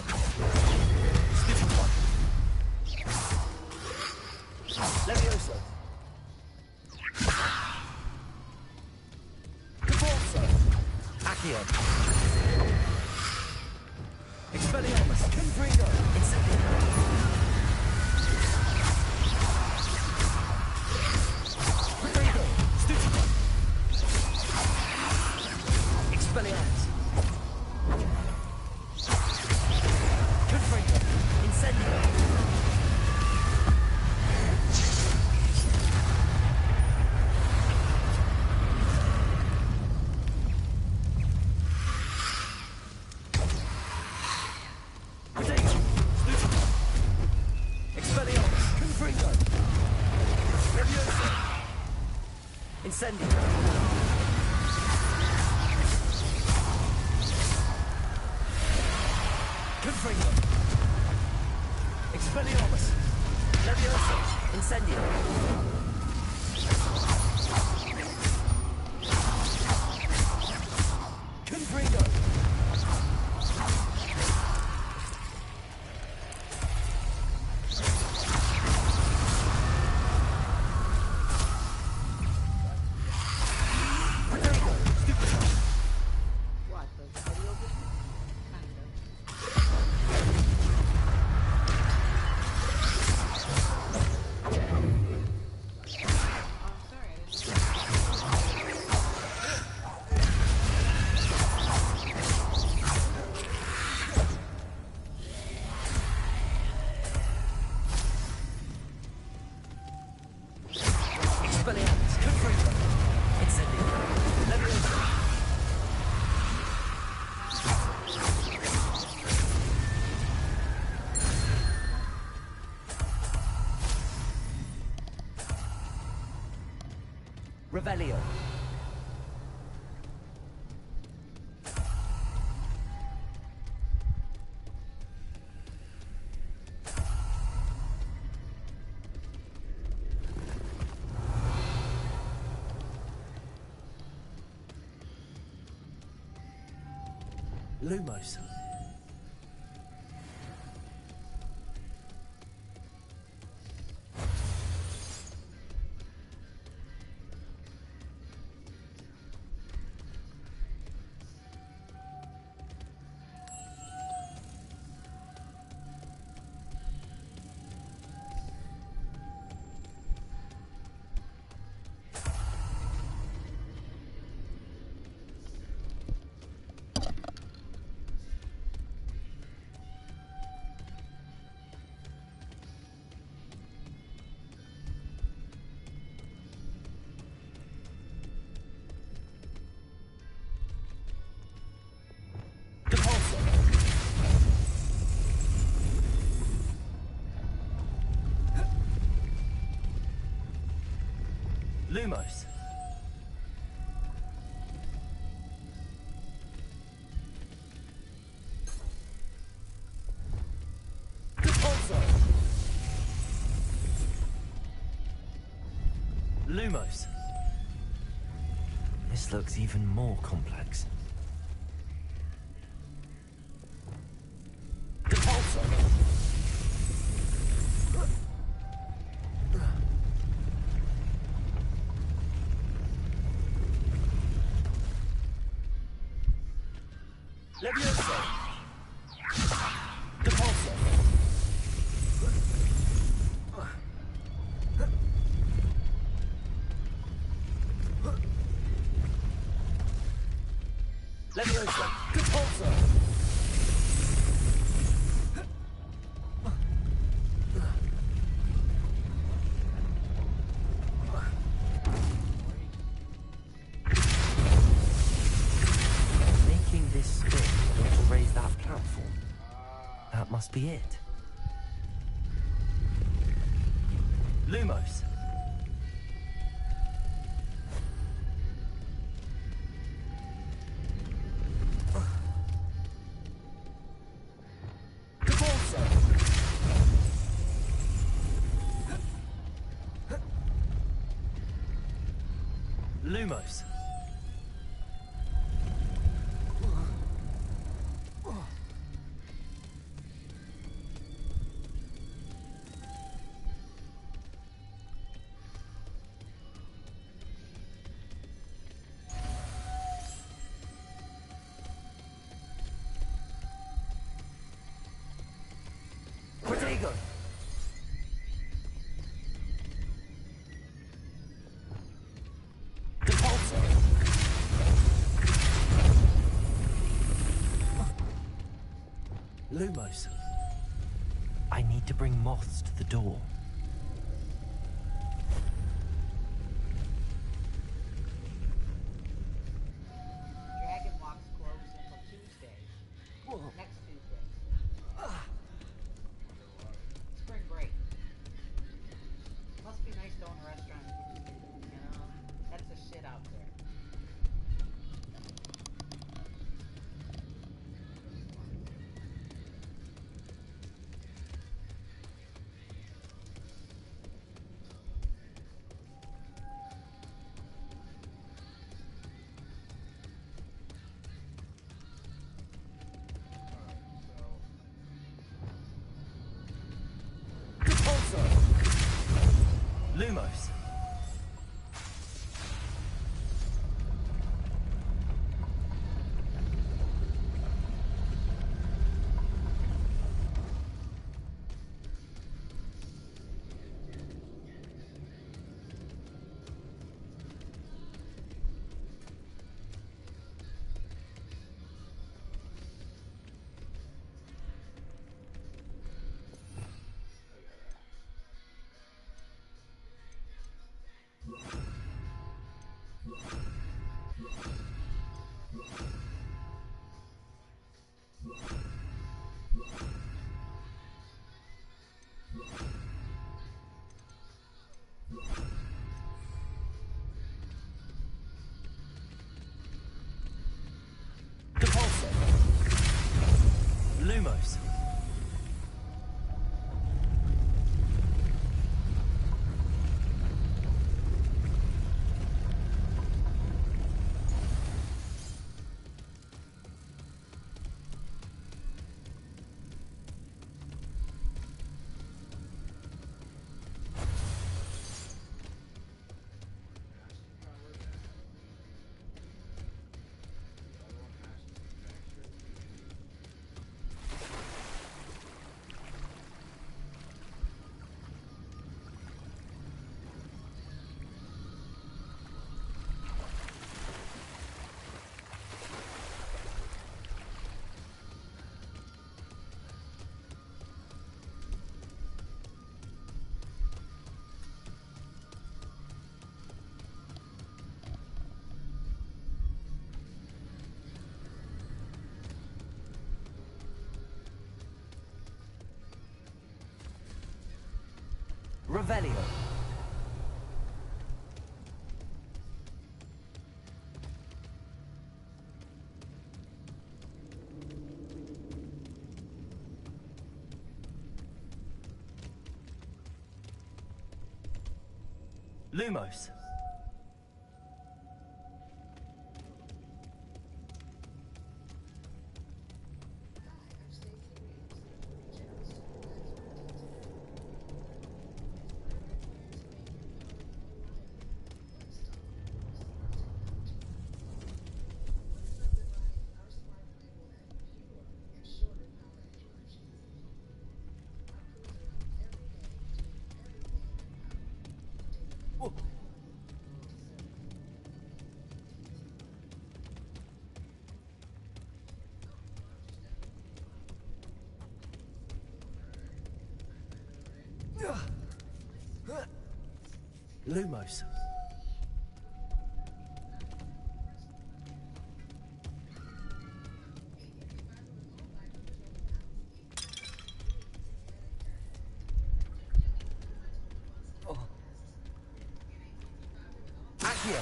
Stupid one. Levioso. Depulso. Accio. Expelliarmus! Confringo! Incendio! Confringo! Stutico! Expelliarmus! Confringo! Incendio! Incendio! Confringo! Expelliarmus! Levioso! Incendio! Confringo! Revelio. Lumos. Lumos. Depulso. Lumos. This looks even more complex. Depulso. Levioso! Depulso! Levioso! Depulso! Making this spin to raise that platform. That must be it. Lumos! Depulso! Lumos! Lumos. I need to bring moths to the door. Dragon Walk's closed until Tuesday. Next Tuesday. Spring break. Must be nice to own a restaurant. You know, that's the shit out there. Lumos. Lumos. Revelio. Lumos. Lumos. Accio.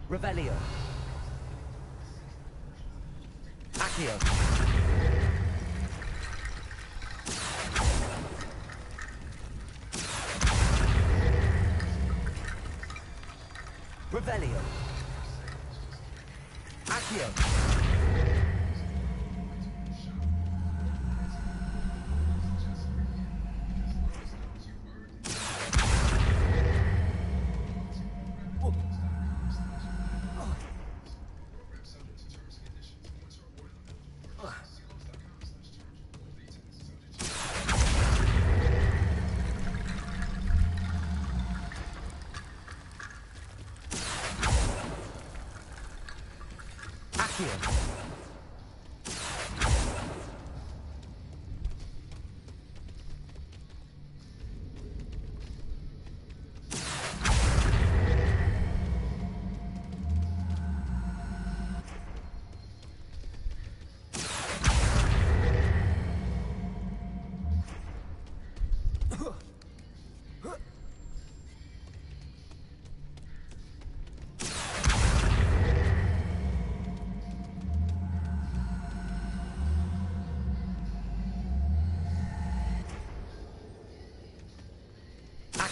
Revelio. Accio. Revelio. Accio.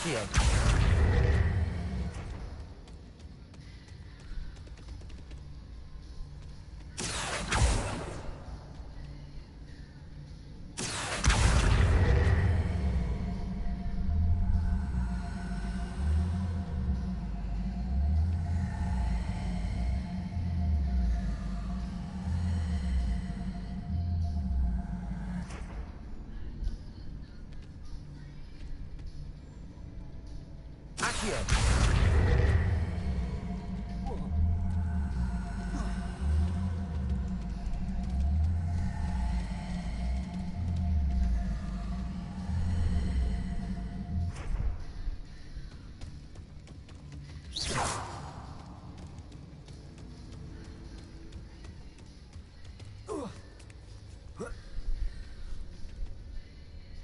Accio. Accio.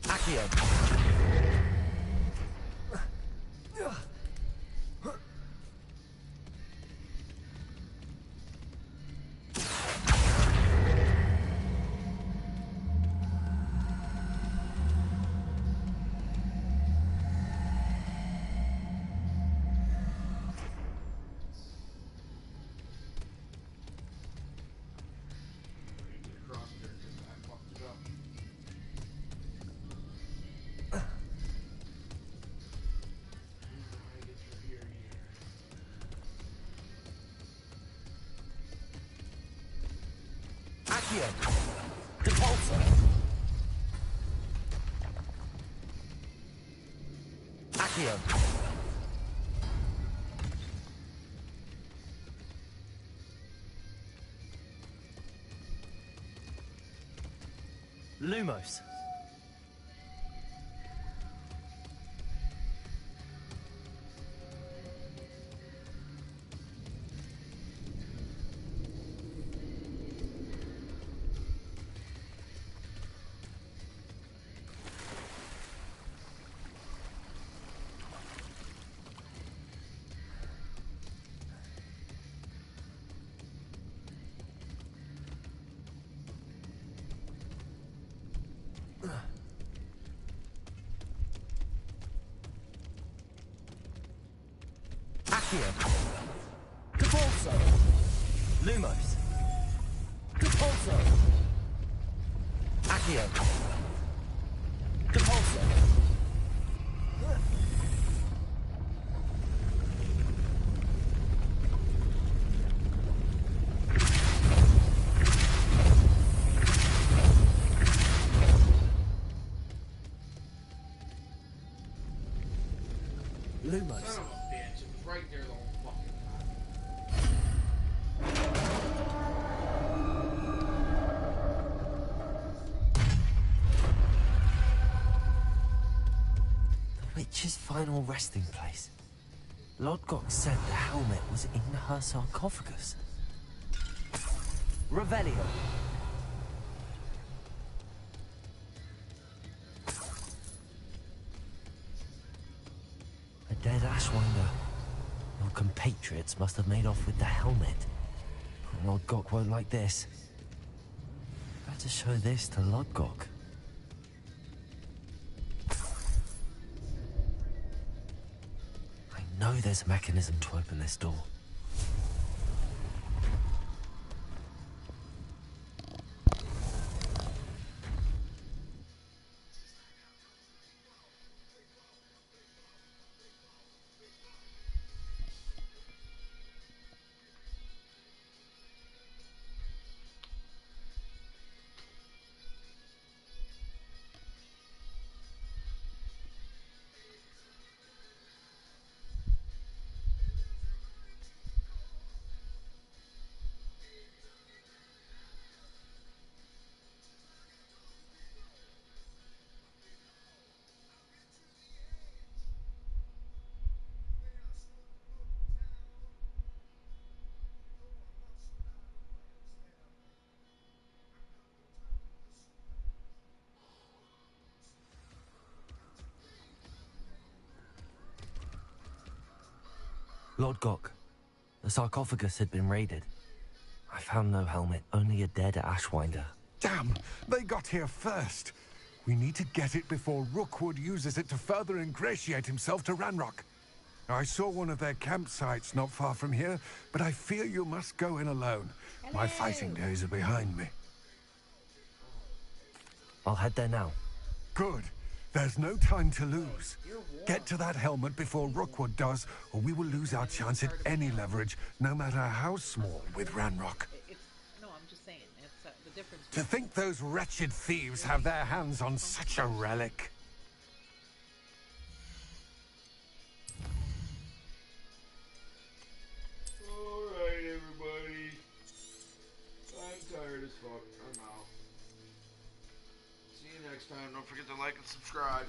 Accio. Accio. Depulsor. Accio. Lumos. Accio. Depulsor. Lumos. Depulsor. Accio. Depulsor. Lumos. Son of a bitch, it was right there the whole fucking time. The witch's final resting place. Lodgok said the helmet was in her sarcophagus. Revelio. A dead Ashwinder. Your compatriots must have made off with the helmet. Lodgok won't like this. Better show this to Lodgok. I know there's a mechanism to open this door. Lord Gok, the sarcophagus had been raided. I found no helmet, only a dead Ashwinder. Damn! They got here first. We need to get it before Rookwood uses it to further ingratiate himself to Ranrock. I saw one of their campsites not far from here, but I fear you must go in alone. My fighting days are behind me. I'll head there now. Good. There's no time to lose. Get to that helmet before Rookwood does, or we will lose our chance at any leverage, no matter how small, with Ranrock. No, I'm just saying. That's the difference. To think those wretched thieves have their hands on such a relic. Alright, everybody. I'm tired as fuck. I'm out. See you next time. Don't forget to like and subscribe.